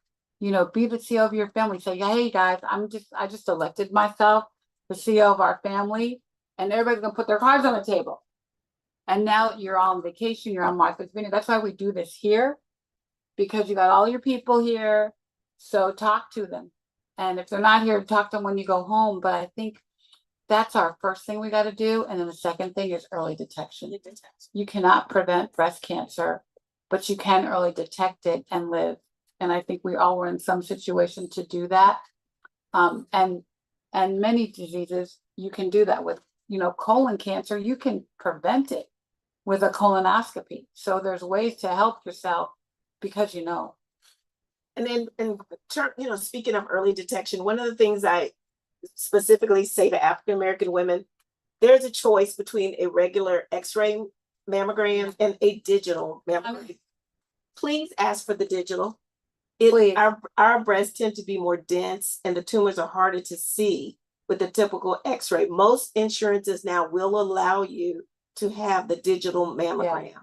Be the CEO of your family. Say, hey guys, I just elected myself the CEO of our family, and everybody's gonna put their cards on the table. And now you're all on vacation, you're on Martha's Vineyard. That's why we do this here, because you got all your people here. So talk to them. And if they're not here, talk to them when you go home. But I think that's our first thing we got to do. And then the second thing is early detection. You cannot prevent breast cancer, but you can early detect it and live. And I think we all were in some situation to do that. And many diseases, you can do that with, colon cancer, you can prevent it with a colonoscopy. So there's ways to help yourself because And then, speaking of early detection, one of the things I specifically say to African American women, there's a choice between a regular X-ray mammogram and a digital mammogram. Please ask for the digital. Our breasts tend to be more dense and the tumors are harder to see with the typical X-ray. Most insurances now will allow you to have the digital mammogram. Yeah.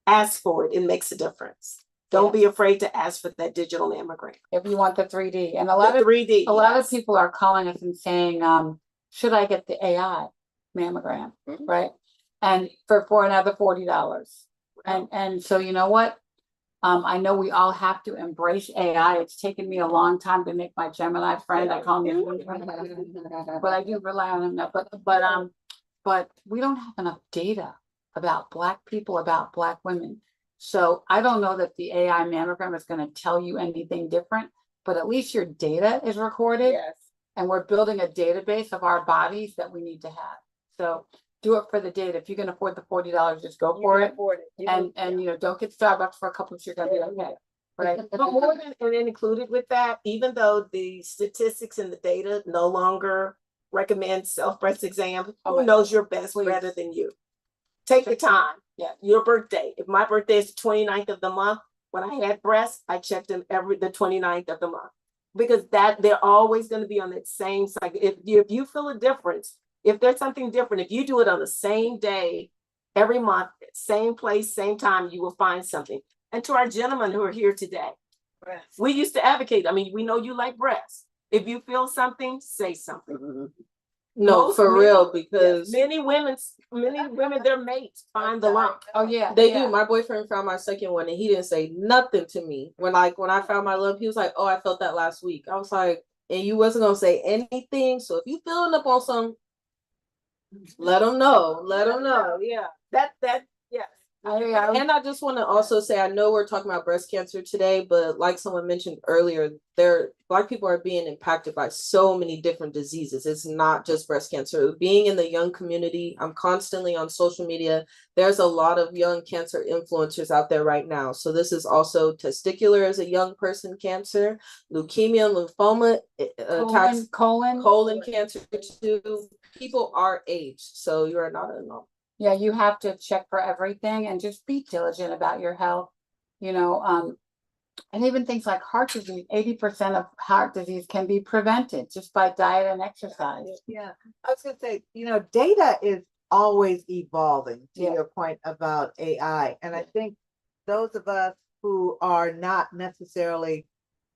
Ask for it. It makes a difference. Don't be afraid to ask for that digital mammogram. If you want the 3D. And a lot of people are calling us and saying, should I get the AI mammogram? Mm-hmm. Right? And for another $40. And so you know what? I know we all have to embrace AI. It's taken me a long time to make my Gemini friend. I call him, but I do rely on him now. But we don't have enough data about Black people, about Black women. So I don't know that the AI mammogram is going to tell you anything different, but at least your data is recorded. Yes. And we're building a database of our bodies that we need to have. So do it for the data. If you can afford the $40, just go for it. And don't get Starbucks for a couple of years. You're gonna be okay. Right. But more than and included with that, even though the statistics and the data no longer recommend self-breast exam, who knows your best better than you? Take the time. Yeah, your birthday. If my birthday is the 29th of the month, when I had breasts, I checked them the 29th of the month. Because they're always going to be on that same cycle. If you feel a difference, if there's something different, if you do it on the same day, every month, same place, same time, you will find something. And to our gentlemen who are here today, we used to advocate. I mean, we know you like breasts. If you feel something, say something. Mm-hmm. No, Most for men- real, because Many women, their mates find the lump. Oh, yeah. they yeah. do. My boyfriend found my second one and he didn't say nothing to me. When I found my lump, he was like, "Oh, I felt that last week." I was like, and you wasn't gonna say anything. So if you feeling up on some, let them know. Let them know. Yeah. That yes. And I just want to also say, I know we're talking about breast cancer today, but like someone mentioned earlier, Black people are being impacted by so many different diseases. It's not just breast cancer. Being in the young community, I'm constantly on social media. There's a lot of young cancer influencers out there right now. So this is also testicular as a young person cancer, leukemia, lymphoma, attacks colon cancer too. People are aged, so you are not alone. Yeah, you have to check for everything and just be diligent about your health, and even things like heart disease, 80% of heart disease can be prevented just by diet and exercise. Yeah, I was gonna say, data is always evolving, to Yeah. your point about AI. And I think those of us who are not necessarily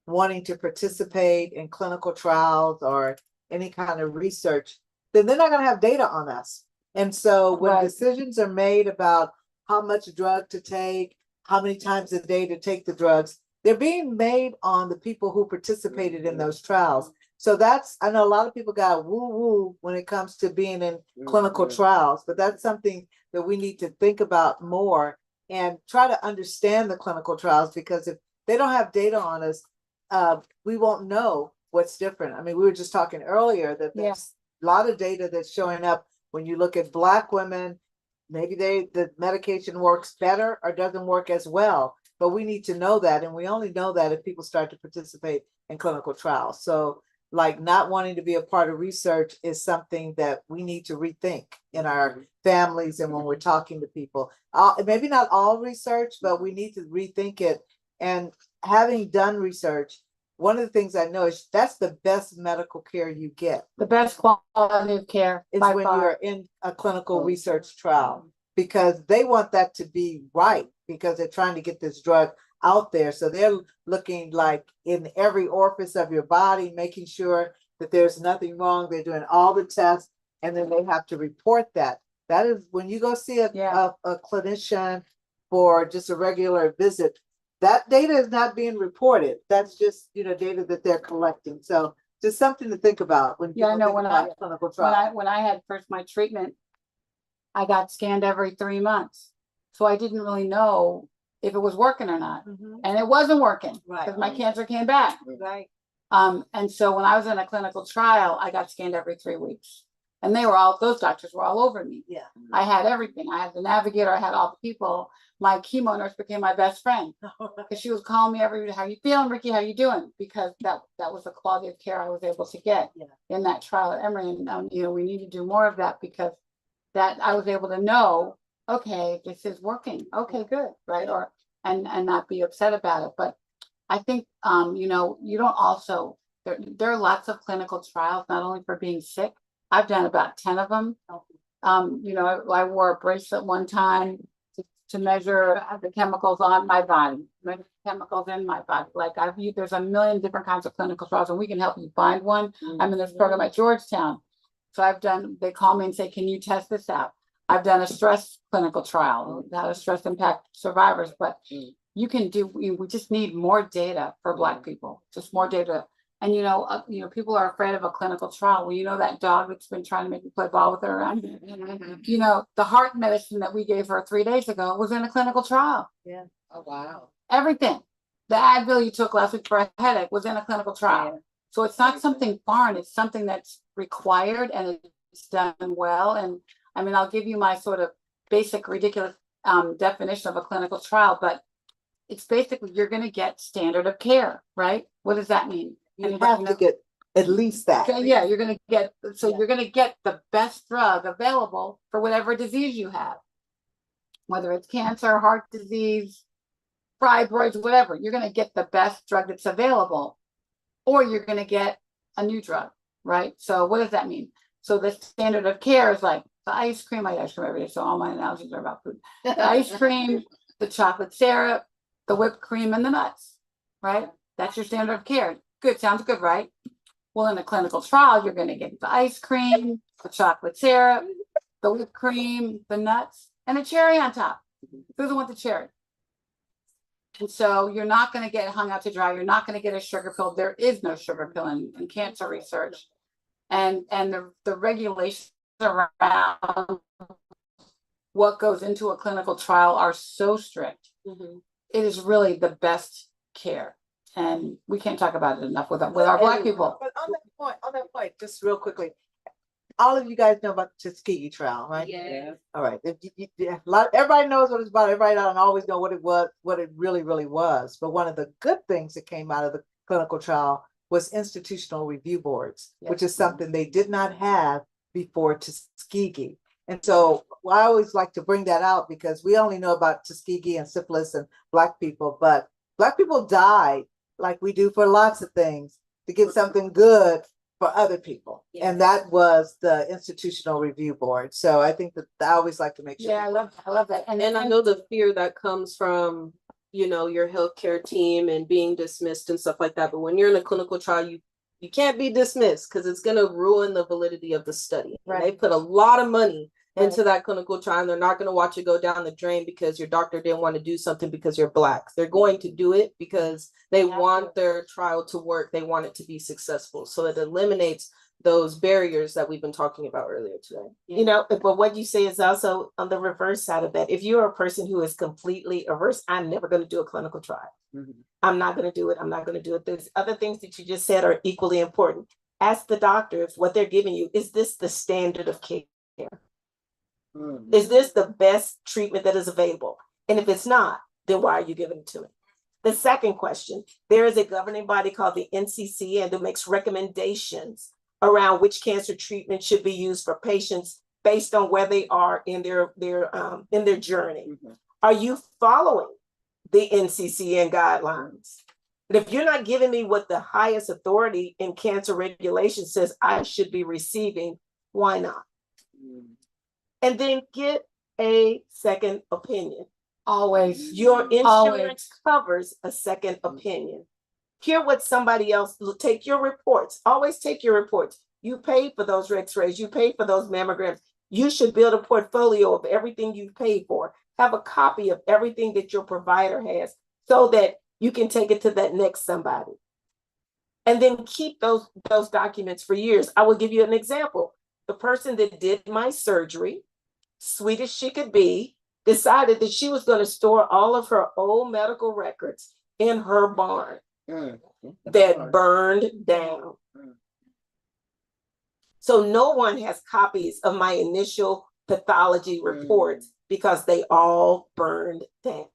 wanting to participate in clinical trials or any kind of research, then they're not gonna have data on us. And so when Right. decisions are made about how much drug to take, how many times a day to take the drugs, they're being made on the people who participated in those trials. So I know a lot of people got woo-woo when it comes to being in clinical trials, but that's something that we need to think about more and try to understand the clinical trials, because if they don't have data on us, we won't know what's different. I mean, we were just talking earlier that there's a lot of data that's showing up when you look at Black women. Maybe the medication works better or doesn't work as well, but we need to know that. And we only know that if people start to participate in clinical trials. So like not wanting to be a part of research is something that we need to rethink in our families and when we're talking to people. Maybe not all research, but we need to rethink it. And having done research, one of the things I know is that's the best medical care you get. The best quality of care Is by when far. you're in a clinical research trial, because they want that to be right, because they're trying to get this drug out there. So they're looking like in every orifice of your body, making sure that there's nothing wrong. They're doing all the tests, and then they have to report that. That is when you go see a clinician for just a regular visit, that data is not being reported. That's just, data that they're collecting. So just something to think about when Yeah, I people know think when about clinical When trials. I had first my treatment, I got scanned every 3 months. So I didn't really know if it was working or not. And it wasn't working because my cancer came back. Right. And so when I was in a clinical trial, I got scanned every 3 weeks. And those doctors were all over me. Yeah. I had everything. I had the navigator, I had all the people. My chemo nurse became my best friend because she was calling me every day. How you feeling, Ricky? How you doing? Because that was the quality of care I was able to get in that trial at Emory. And we need to do more of that, because that I was able to know, okay, this is working. Okay, good, right? Or and not be upset about it. But I think you don't also there are lots of clinical trials, not only for being sick. I've done about 10 of them. I wore a bracelet one time to measure the chemicals on my body, measure chemicals in my body. Like there's a million different kinds of clinical trials, and we can help you find one. I'm in this program at Georgetown. So they call me and say, can you test this out? I've done a stress clinical trial, how does stress impact survivors, but we just need more data for Black people, just more data. And people are afraid of a clinical trial. Well, that dog that's been trying to make me play ball with her around. The heart medicine that we gave her 3 days ago was in a clinical trial. Yeah. Oh, wow. Everything. The Advil you took last week for a headache was in a clinical trial. So it's not something foreign. It's something that's required, and it's done well. And I mean, I'll give you my sort of basic, ridiculous definition of a clinical trial, but it's basically you're going to get standard of care, right? What does that mean? You have to get at least that. Okay, yeah, you're going to get the best drug available for whatever disease you have, whether it's cancer, heart disease, fibroids, whatever. You're going to get the best drug that's available, or you're going to get a new drug, right? So what does that mean? So the standard of care is like the ice cream. I eat ice cream every day, so all my analogies are about food. The ice cream, the chocolate syrup, the whipped cream, and the nuts, right? That's your standard of care. Good, sounds good, right? Well, in a clinical trial, you're gonna get the ice cream, the chocolate syrup, the whipped cream, the nuts, and the cherry on top. Who doesn't want the cherry? And so you're not gonna get hung out to dry. You're not gonna get a sugar pill. There is no sugar pill in cancer research. And the regulations around what goes into a clinical trial are so strict. It is really the best care. And we can't talk about it enough with our Black people. But on that point, just real quickly, all of you guys know about the Tuskegee trial, right? Yeah. All right. Everybody knows what it's about. Everybody don't always know what it was, what it really, really was. But one of the good things that came out of the clinical trial was institutional review boards, which is something they did not have before Tuskegee. And so I always like to bring that out because we only know about Tuskegee and syphilis and Black people, but Black people died like we do for lots of things to get something good for other people. And that was the institutional review board. So I think that I always like to make sure. Yeah, I love that. And I know the fear that comes from, you know, your healthcare team and being dismissed and stuff like that. But when you're in a clinical trial, you can't be dismissed because it's going to ruin the validity of the study. Right. They put a lot of money into that clinical trial, and they're not going to watch it go down the drain because your doctor didn't want to do something because you're Black. They're going to do it because they want their trial to work. They want it to be successful. So it eliminates those barriers that we've been talking about earlier today. You know, but what you say is also on the reverse side of that. If you're a person who is completely averse, I'm never going to do a clinical trial. I'm not going to do it. I'm not going to do it. There's other things that you just said are equally important. Ask the doctor if what they're giving you, is this the standard of care? Is this the best treatment that is available? And if it's not, then why are you giving it to me? The second question, there is a governing body called the NCC, and it makes recommendations around which cancer treatment should be used for patients based on where they are in their journey. Are you following the NCCN guidelines? And if you're not giving me what the highest authority in cancer regulation says I should be receiving, why not? And then get a second opinion. Always. Your insurance Always. covers a second opinion. Hear what somebody else, take your reports. Always take your reports. You paid for those x-rays. You paid for those mammograms. You should build a portfolio of everything you've paid for. Have a copy of everything that your provider has so that you can take it to that next somebody. And then keep those documents for years. I will give you an example. The person that did my surgery, sweet as she could be, decided that she was going to store all of her old medical records in her barn that burned down. So no one has copies of my initial pathology reports because they all burned down.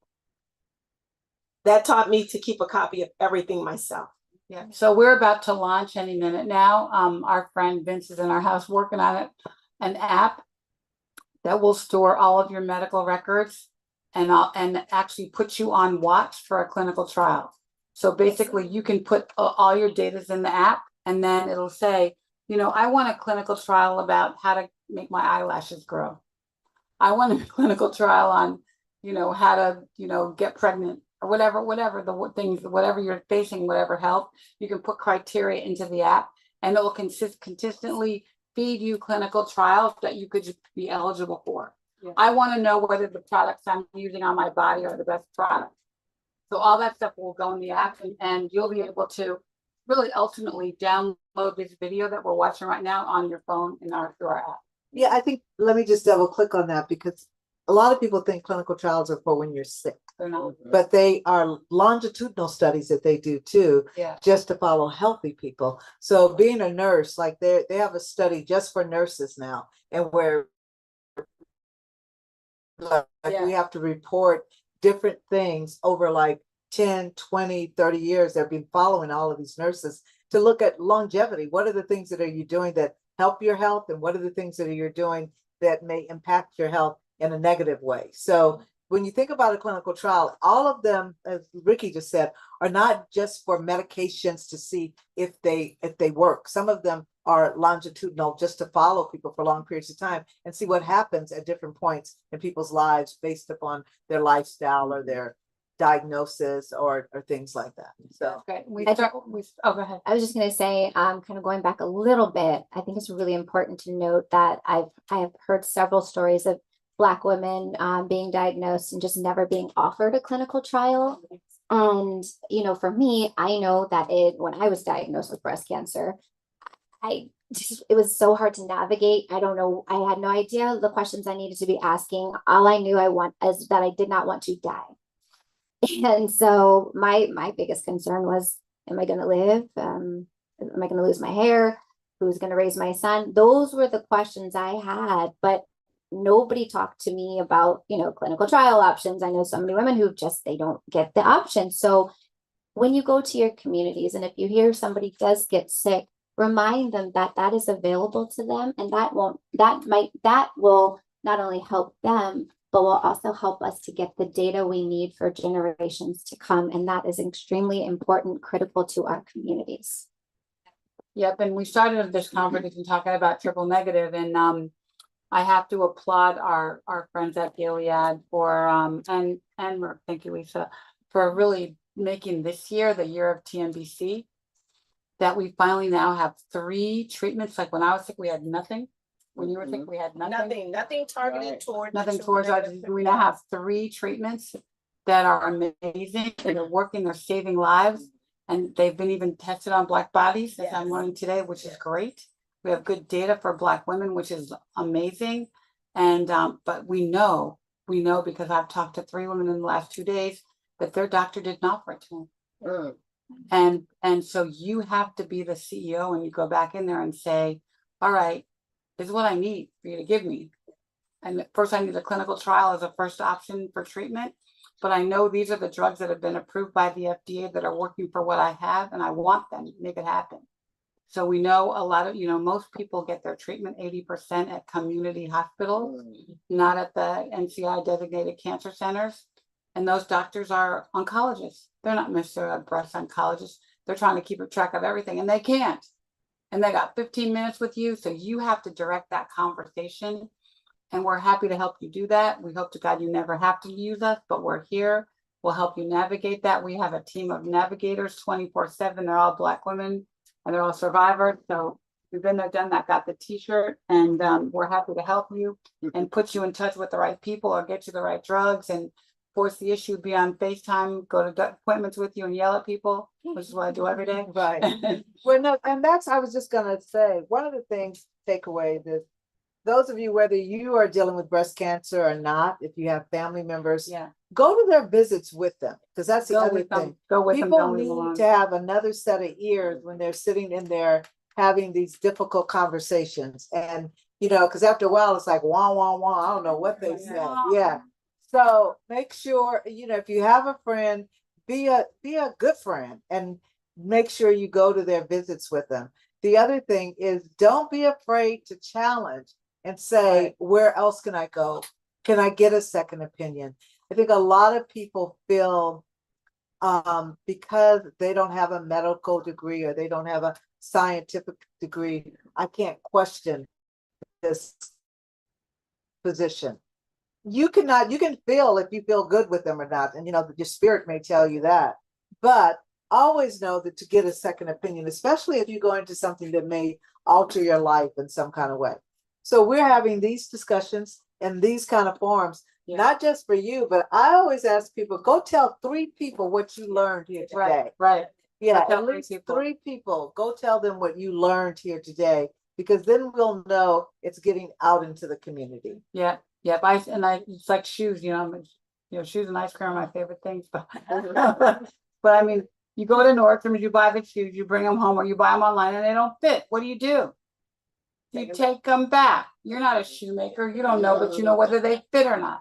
That taught me to keep a copy of everything myself. Yeah, so we're about to launch any minute now. Our friend Vince is in our house working on it, an app that will store all of your medical records and actually put you on watch for a clinical trial. So basically you can put all your data in the app, and then it'll say, you know, I want a clinical trial about how to make my eyelashes grow. I want a clinical trial on, you know, how to, you know, get pregnant or whatever the things, whatever you're facing, whatever health, you can put criteria into the app, and it will consistently feed you clinical trials that you could be eligible for. Yeah. I want to know whether the products I'm using on my body are the best products. So all that stuff will go in the app, and you'll be able to really ultimately download this video that we're watching right now on your phone through our app. Yeah, I think, let me just double click on that, because a lot of people think clinical trials are for when you're sick. They're not. But they are longitudinal studies that they do too, just to follow healthy people. So being a nurse, like they have a study just for nurses now, and where we have to report different things over like 10, 20, 30 years. They've been following all of these nurses to look at longevity. What are the things that are you doing that help your health, and what are the things that you're doing that may impact your health in a negative way? So when you think about a clinical trial, all of them, as Ricky just said, are not just for medications to see if they work. Some of them are longitudinal, just to follow people for long periods of time and see what happens at different points in people's lives based upon their lifestyle or their diagnosis or things like that. So. Okay, go ahead. I was just gonna say, kind of going back a little bit, I think it's really important to note that I have heard several stories of Black women being diagnosed and just never being offered a clinical trial. And, you know, for me, I know that when I was diagnosed with breast cancer, it was so hard to navigate. I don't know. I had no idea the questions I needed to be asking. All I knew is that I did not want to die. And so my biggest concern was, am I going to live? Am I going to lose my hair? Who's going to raise my son? Those were the questions I had, but nobody talked to me about, you know, clinical trial options. I know so many women who they don't get the option. So when you go to your communities, and if you hear somebody does get sick, remind them that that is available to them, and that will not only help them, but will also help us to get the data we need for generations to come. And that is extremely important, critical to our communities. Yep, and we started this conversation talking about triple negative, and I have to applaud our friends at Gilead for and Merck, thank you, Lisa, for really making this year the year of TNBC. That we finally now have 3 treatments. Like when I was sick, we had nothing. When you were sick, we had nothing. Nothing targeted towards. Nothing towards our disease. We now have 3 treatments that are amazing. They're working, they're saving lives. And they've been even tested on Black bodies, as I'm learning today, which is great. We have good data for Black women, which is amazing. And but we know because I've talked to 3 women in the last 2 days that their doctor didn't offer it to them. And so you have to be the CEO and you go back in there and say, all right, this is what I need for you to give me. And first I need a clinical trial as a first option for treatment. But I know these are the drugs that have been approved by the FDA that are working for what I have, and I want them to make it happen. So we know a lot of, most people get their treatment 80% at community hospitals, not at the NCI designated cancer centers. And those doctors are oncologists. They're not necessarily breast oncologists. They're trying to keep a track of everything, and they can't. And they got 15 minutes with you. So you have to direct that conversation. And we're happy to help you do that. We hope to God you never have to use us, but we're here. We'll help you navigate that. We have a team of navigators 24/7. They're all Black women and they're all survivors. So we've been there, done that, got the t-shirt, and we're happy to help you and put you in touch with the right people or get you the right drugs and force the issue, be on FaceTime, go to appointments with you and yell at people, which is what I do every day. Right. Well, no, and I was just gonna say, one of the things, take away that those of you, whether you are dealing with breast cancer or not, if you have family members, go to their visits with them, because that's the other thing. Go with them. People need to have another set of ears when they're sitting in there having these difficult conversations. And, because after a while, it's like, wah, wah, wah, I don't know what they said. Yeah. So make sure, if you have a friend, be a good friend and make sure you go to their visits with them. The other thing is, don't be afraid to challenge and say, where else can I go? Can I get a second opinion? I think a lot of people feel because they don't have a medical degree or they don't have a scientific degree, I can't question this position. You can feel if you feel good with them or not. And your spirit may tell you that, but always know that to get a second opinion, especially if you go into something that may alter your life in some kind of way. So we're having these discussions in these kind of forums, not just for you, but I always ask people, go tell 3 people what you learned here today. Right. Yeah, at least 3 people, go tell them what you learned here today, because then we'll know it's getting out into the community. Yeah. Yep. It's like shoes, shoes and ice cream are my favorite things, but I mean, you go to Nordstrom's, you buy the shoes, you bring them home, or you buy them online and they don't fit. What do? You take them back. You're not a shoemaker. You don't know, but you know whether they fit or not.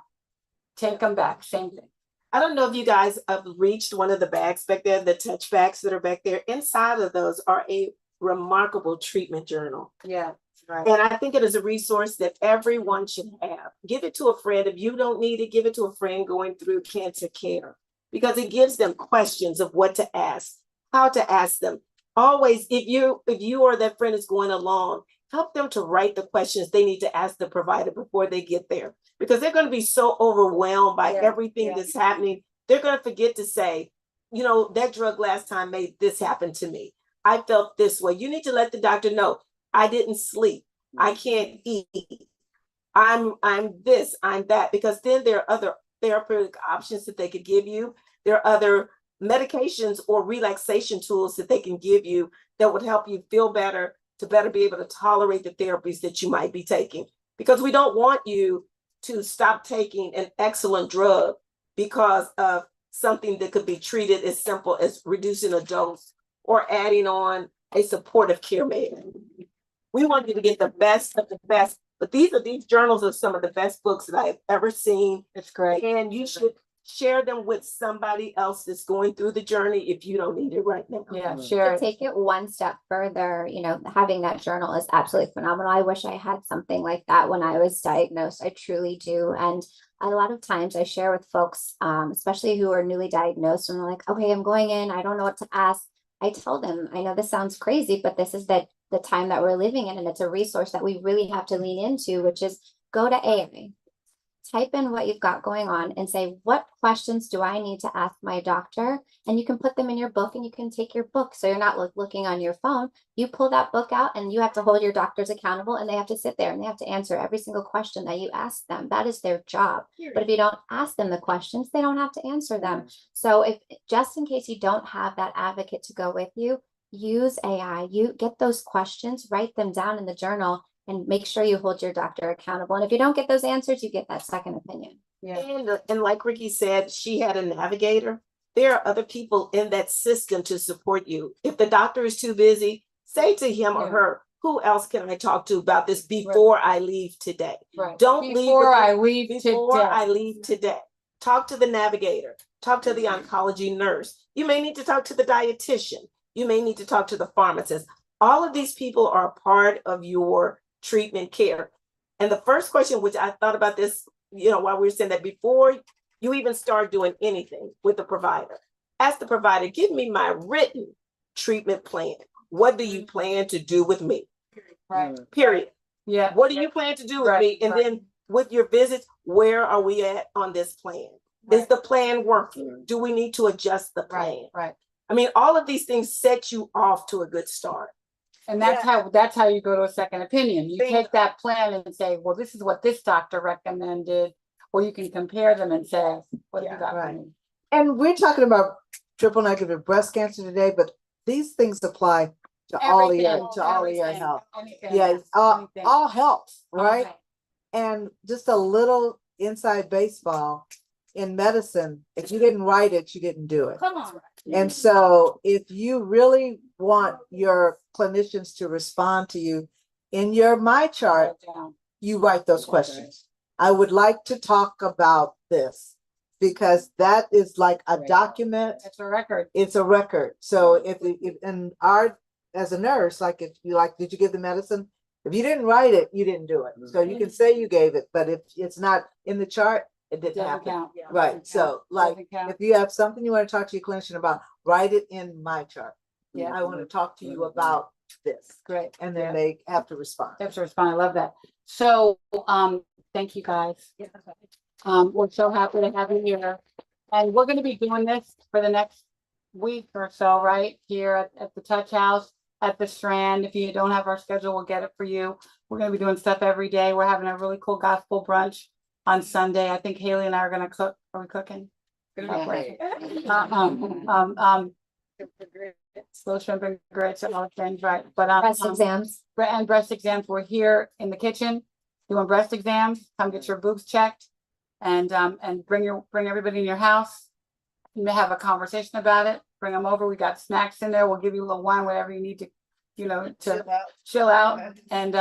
Take them back. Same thing. I don't know if you guys have reached one of the bags back there, the touch bags that are back there. Inside of those are a remarkable treatment journal. Yeah. Right. And I think it is a resource that everyone should have. Give it to a friend. If you don't need it, give it to a friend going through cancer care, because it gives them questions of what to ask, how to ask them. Always, if you or that friend is going along, help them to write the questions they need to ask the provider before they get there, because they're going to be so overwhelmed by everything that's happening. they're going to forget to say, you know, that drug last time made this happen to me. I felt this way. You need to let the doctor know, I didn't sleep. I can't eat. I'm this, I'm that, because then there are other therapeutic options that they could give you. There are other medications or relaxation tools that they can give you that would help you feel better, to better be able to tolerate the therapies that you might be taking. Because we don't want you to stop taking an excellent drug because of something that could be treated as simple as reducing a dose or adding on a supportive care man. We want you to get the best of the best. But these journals are some of the best books that I've ever seen. It's great. And you should share them with somebody else that's going through the journey if you don't need it right now. Yeah, share To it. take it one step further, you know, having that journal is absolutely phenomenal. I wish I had something like that when I was diagnosed. I truly do. And a lot of times I share with folks, especially who are newly diagnosed, and they're like, okay, I'm going in, I don't know what to ask. I tell them, I know this sounds crazy, but this is the time that we're living in, and it's a resource that we really have to lean into, which is go to AI. Type in what you've got going on and say, what questions do I need to ask my doctor? And you can put them in your book, and you can take your book. So you're not looking on your phone. You pull that book out, and you have to hold your doctors accountable, and they have to sit there and they have to answer every single question that you ask them. That is their job. But if you don't ask them the questions, they don't have to answer them. So if just in case you don't have that advocate to go with you, use AI. You get those questions, write them down in the journal, and make sure you hold your doctor accountable. And if you don't get those answers, you get that second opinion. Yeah. And like Ricky said, she had a navigator. There are other people in that system to support you. If the doctor is too busy, say to him or Yeah. her, who else can I talk to about this before I leave today? Right. Don't leave Before with I this leave before today. I leave today. Talk to the navigator, talk to the oncology nurse. You may need to talk to the dietitian. You may need to talk to the pharmacist. All of these people are a part of your treatment care. And the first question, which I thought about this, you know, while we were saying that, before you even start doing anything with the provider, ask the provider, give me my written treatment plan. What do you plan to do with me? Right. Period. Yeah. What do you plan to do with Right, me? And right. then with your visits, where are we at on this plan? Is Right. the plan working? Do we need to adjust the Right. plan? Right. I mean, all of these things set you off to a good start. And that's how you go to a second opinion. You Bingo. take that plan and say, well, this is what this doctor recommended, or you can compare them and say, what have you got for Right. me? And we're talking about triple negative breast cancer today, but these things apply to all of your, Everything, health. anything, Yes, anything. all health, right? Okay. And just a little inside baseball in medicine, if you didn't write it, you didn't do it. Come on. And so if you really want your clinicians to respond to you in your My Chart, you write those questions. I would like to talk about this because that is like a document. It's a record. It's a record. So if and as a nurse, like if you did you give the medicine? If you didn't write it, you didn't do it. So you can say you gave it, but if it's not in the chart, it didn't Doesn't happen. count. Right. Doesn't So count. like Doesn't count. if you have something you want to talk to your clinician about, write it in My Chart. Yeah. I want to talk to you about this. Great. And then Yeah. they have to respond. They have to respond. I love that. So, thank you guys. We're so happy to have you here. And we're gonna be doing this for the next week or so, right? Here at the Touch House, at the Strand. If you don't have our schedule, we'll get it for you. We're gonna be doing stuff every day. We're having a really cool gospel brunch on Sunday. I think Haley and I are gonna cook. Are we cooking? Slow shrimp and grits and all the things, right? But Breast exams. and breast exams. We're here in the kitchen doing breast exams. Come get your boobs checked, and bring everybody in your house. You may have a conversation about it. Bring them over. We got snacks in there. We'll give you a little wine, whatever you need to, to chill out. And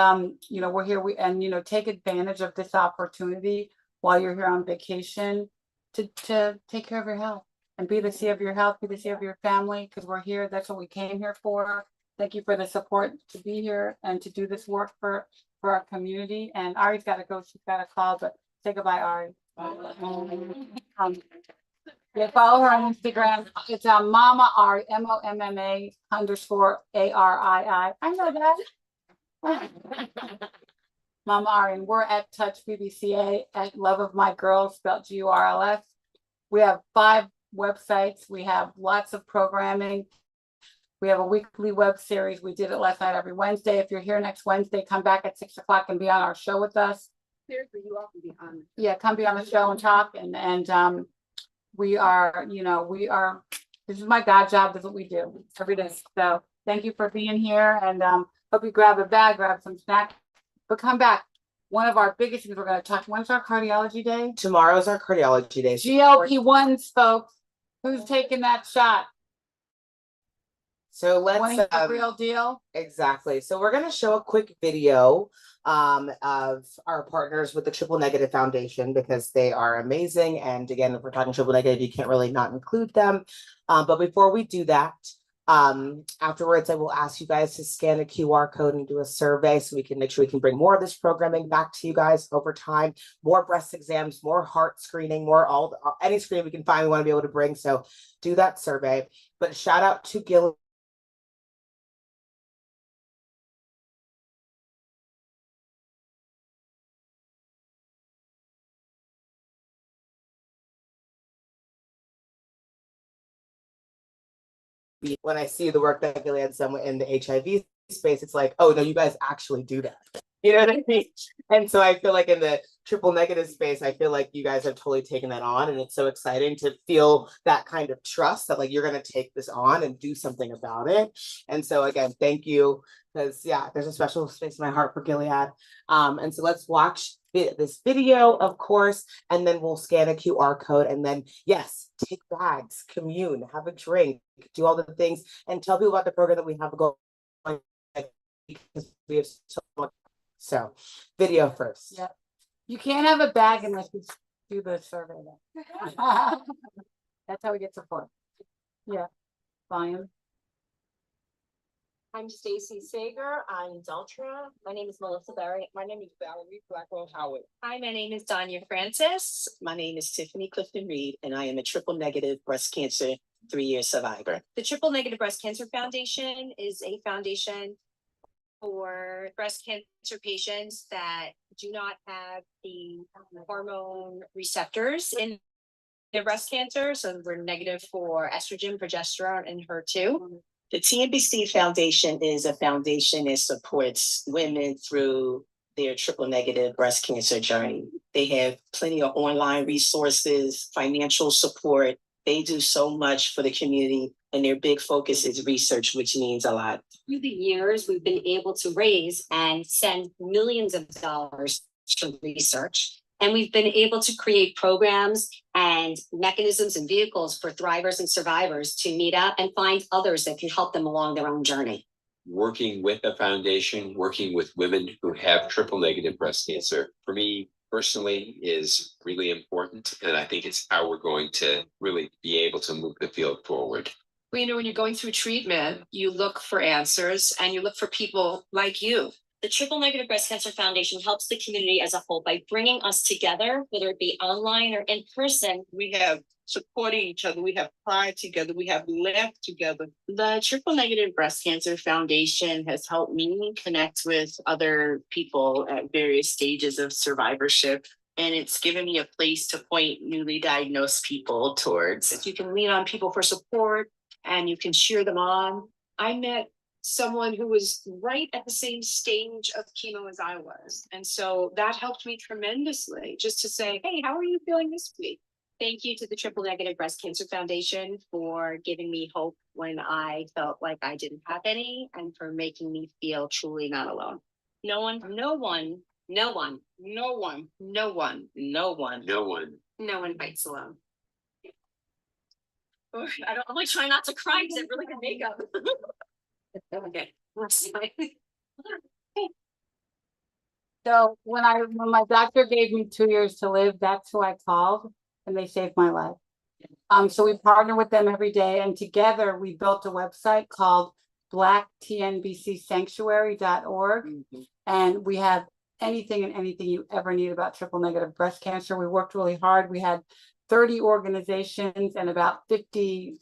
we're here. Take advantage of this opportunity while you're here on vacation to take care of your health and be the sea of your health, be the sea of your family, because we're here. That's what we came here for. Thank you for the support to be here and to do this work for our community. And Ari's got to go. She's got a call, but say goodbye, Ari. Yeah, follow her on Instagram. It's Mama Ari, MOMMA _ARII. I know that. Mama Ari, and we're at Touch BBCA at Love of My Girls, spelled GURLS. We have 5 websites. We have lots of programming. We have a weekly web series. We did it last night every Wednesday. If you're here next Wednesday, come back at 6 o'clock and be on our show with us. Seriously, you all can be on. Yeah, come be on the show and talk. And we are, this is my God job. This is what we do every day. So thank you for being here, and hope you grab a bag, grab some snack, but come back. One of our biggest things we're going to talk. When's our cardiology day? Tomorrow's our cardiology day. GLP-1s, folks. Who's taking that shot? So Wanting let's the real deal. exactly. So we're gonna show a quick video of our partners with the Triple Negative Foundation because they are amazing. And again, if we're talking triple negative, you can't really not include them. But before we do that, afterwards, I will ask you guys to scan the QR code and do a survey so we can make sure we can bring more of this programming back to you guys over time. More breast exams, more heart screening, more any screening we can find. We want to be able to bring. So do that survey. But shout out to Gil. When I see the work that Gilead's done in the HIV space, it's like, oh no, you guys actually do that. You know what I mean? And so I feel like in the triple negative space, I feel like you guys have totally taken that on. And it's so exciting to feel that kind of trust that like you're going to take this on and do something about it. And so again, thank you. Because yeah, there's a special space in my heart for Gilead. And so let's watch this video, of course, and then we'll scan a QR code. And then, yes, take bags, commune, have a drink, do all the things, and tell people about the program that we have going because we have so much. So, video first. Yeah. You can't have a bag unless you do the survey. That's how we get support. Yeah. Volume. I'm Stacy Sager. I'm Deltra. My name is Melissa Barry. My name is Valerie Blackwell Howard. Hi, my name is Danya Francis. My name is Tiffany Clifton Reed, and I am a triple negative breast cancer 3-year survivor. The Triple Negative Breast Cancer Foundation is a foundation for breast cancer patients that do not have the hormone receptors in their breast cancer. So we're negative for estrogen, progesterone, and HER2. The TNBC Foundation is a foundation that supports women through their triple negative breast cancer journey. They have plenty of online resources, financial support. They do so much for the community, and their big focus is research, which means a lot. Through the years, we've been able to raise and send millions of dollars to research. And we've been able to create programs and mechanisms and vehicles for thrivers and survivors to meet up and find others that can help them along their own journey. Working with a foundation, working with women who have triple negative breast cancer, for me personally is really important. And I think it's how we're going to really be able to move the field forward. Well, you know, when you're going through treatment, you look for answers and you look for people like you. The Triple Negative Breast Cancer Foundation helps the community as a whole by bringing us together, whether it be online or in person. We have supporting each other. We have cried together. We have laughed together. The Triple Negative Breast Cancer Foundation has helped me connect with other people at various stages of survivorship. And it's given me a place to point newly diagnosed people towards. You can lean on people for support and you can cheer them on. I met someone who was right at the same stage of chemo as I was. And so that helped me tremendously just to say, hey, how are you feeling this week? Thank you to the Triple Negative Breast Cancer Foundation for giving me hope when I felt like I didn't have any, and for making me feel truly not alone. No one fights alone. I'm like trying not to cry because I really good makeup. Okay. So when my doctor gave me 2 years to live, that's who I called, and they saved my life. So we partner with them every day, and together we built a website called blacktnbcsanctuary.org. And we have anything and anything you ever need about triple negative breast cancer. We worked really hard. We had 30 organizations and about 50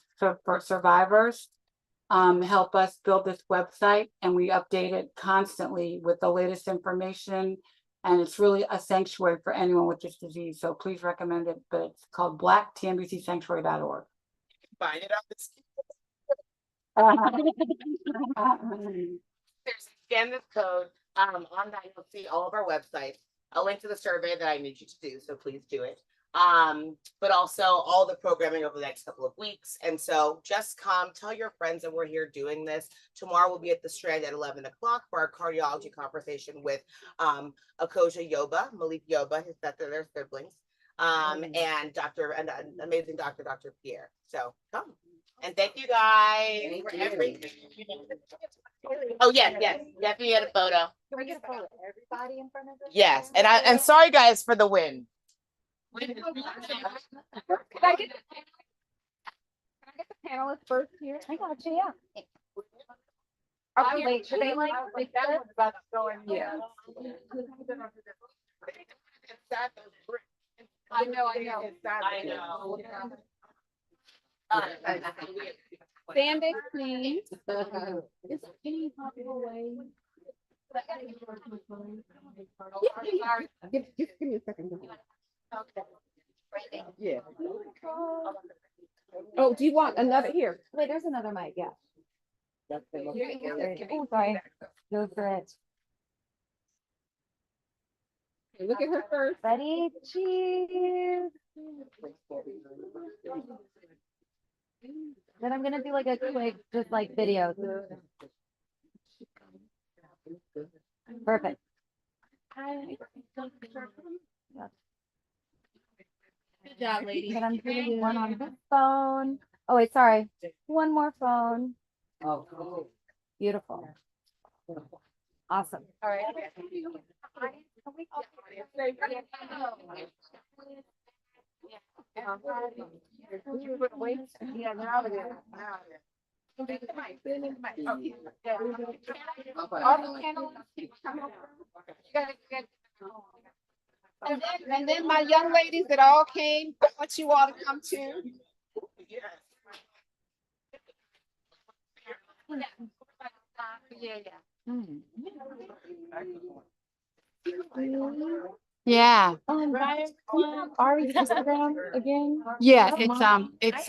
survivors help us build this website, and we update it constantly with the latest information. And it's really a sanctuary for anyone with this disease. So please recommend it, but it's called blacktnbcsanctuary.org. Find it on this. Scan this code. On that, you'll see all of our websites, a link to the survey that I need you to do, so please do it. But also all the programming over the next couple of weeks. And so just come, tell your friends that we're here doing this. Tomorrow we'll be at the Strand at 11 o'clock for our cardiology conversation with Akoja Yoba, Malik Yoba, his that their siblings, and amazing Dr. Pierre. So come. And thank you guys for everything. Oh, yes, definitely get a photo. Can we get a photo of everybody in front of us? Yes, and sorry guys for the win. Can I get the panelists first here? I got you, yeah. Are we late? Should they like that this? one's about to go in. Yeah. I know. Stand it, please. Is there any possible way? Give me a second. Yeah. Oh, do you want another here? Wait, there's another mic, yeah. Oh, sorry. Go for it. Look at her first. Ready? Cheese. Then I'm gonna do like a quick, just like video. Perfect. Good job, ladies. Then I'm gonna do one on this phone. Oh wait, sorry. One more phone. Oh, cool. Beautiful. Awesome. All right. Yeah, now it is. All the panelists, come over. And then my young ladies that all came, I want you all to come too. Yeah. Ari's Instagram again? Yeah, it's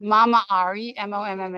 Mama Ari, MOMMA.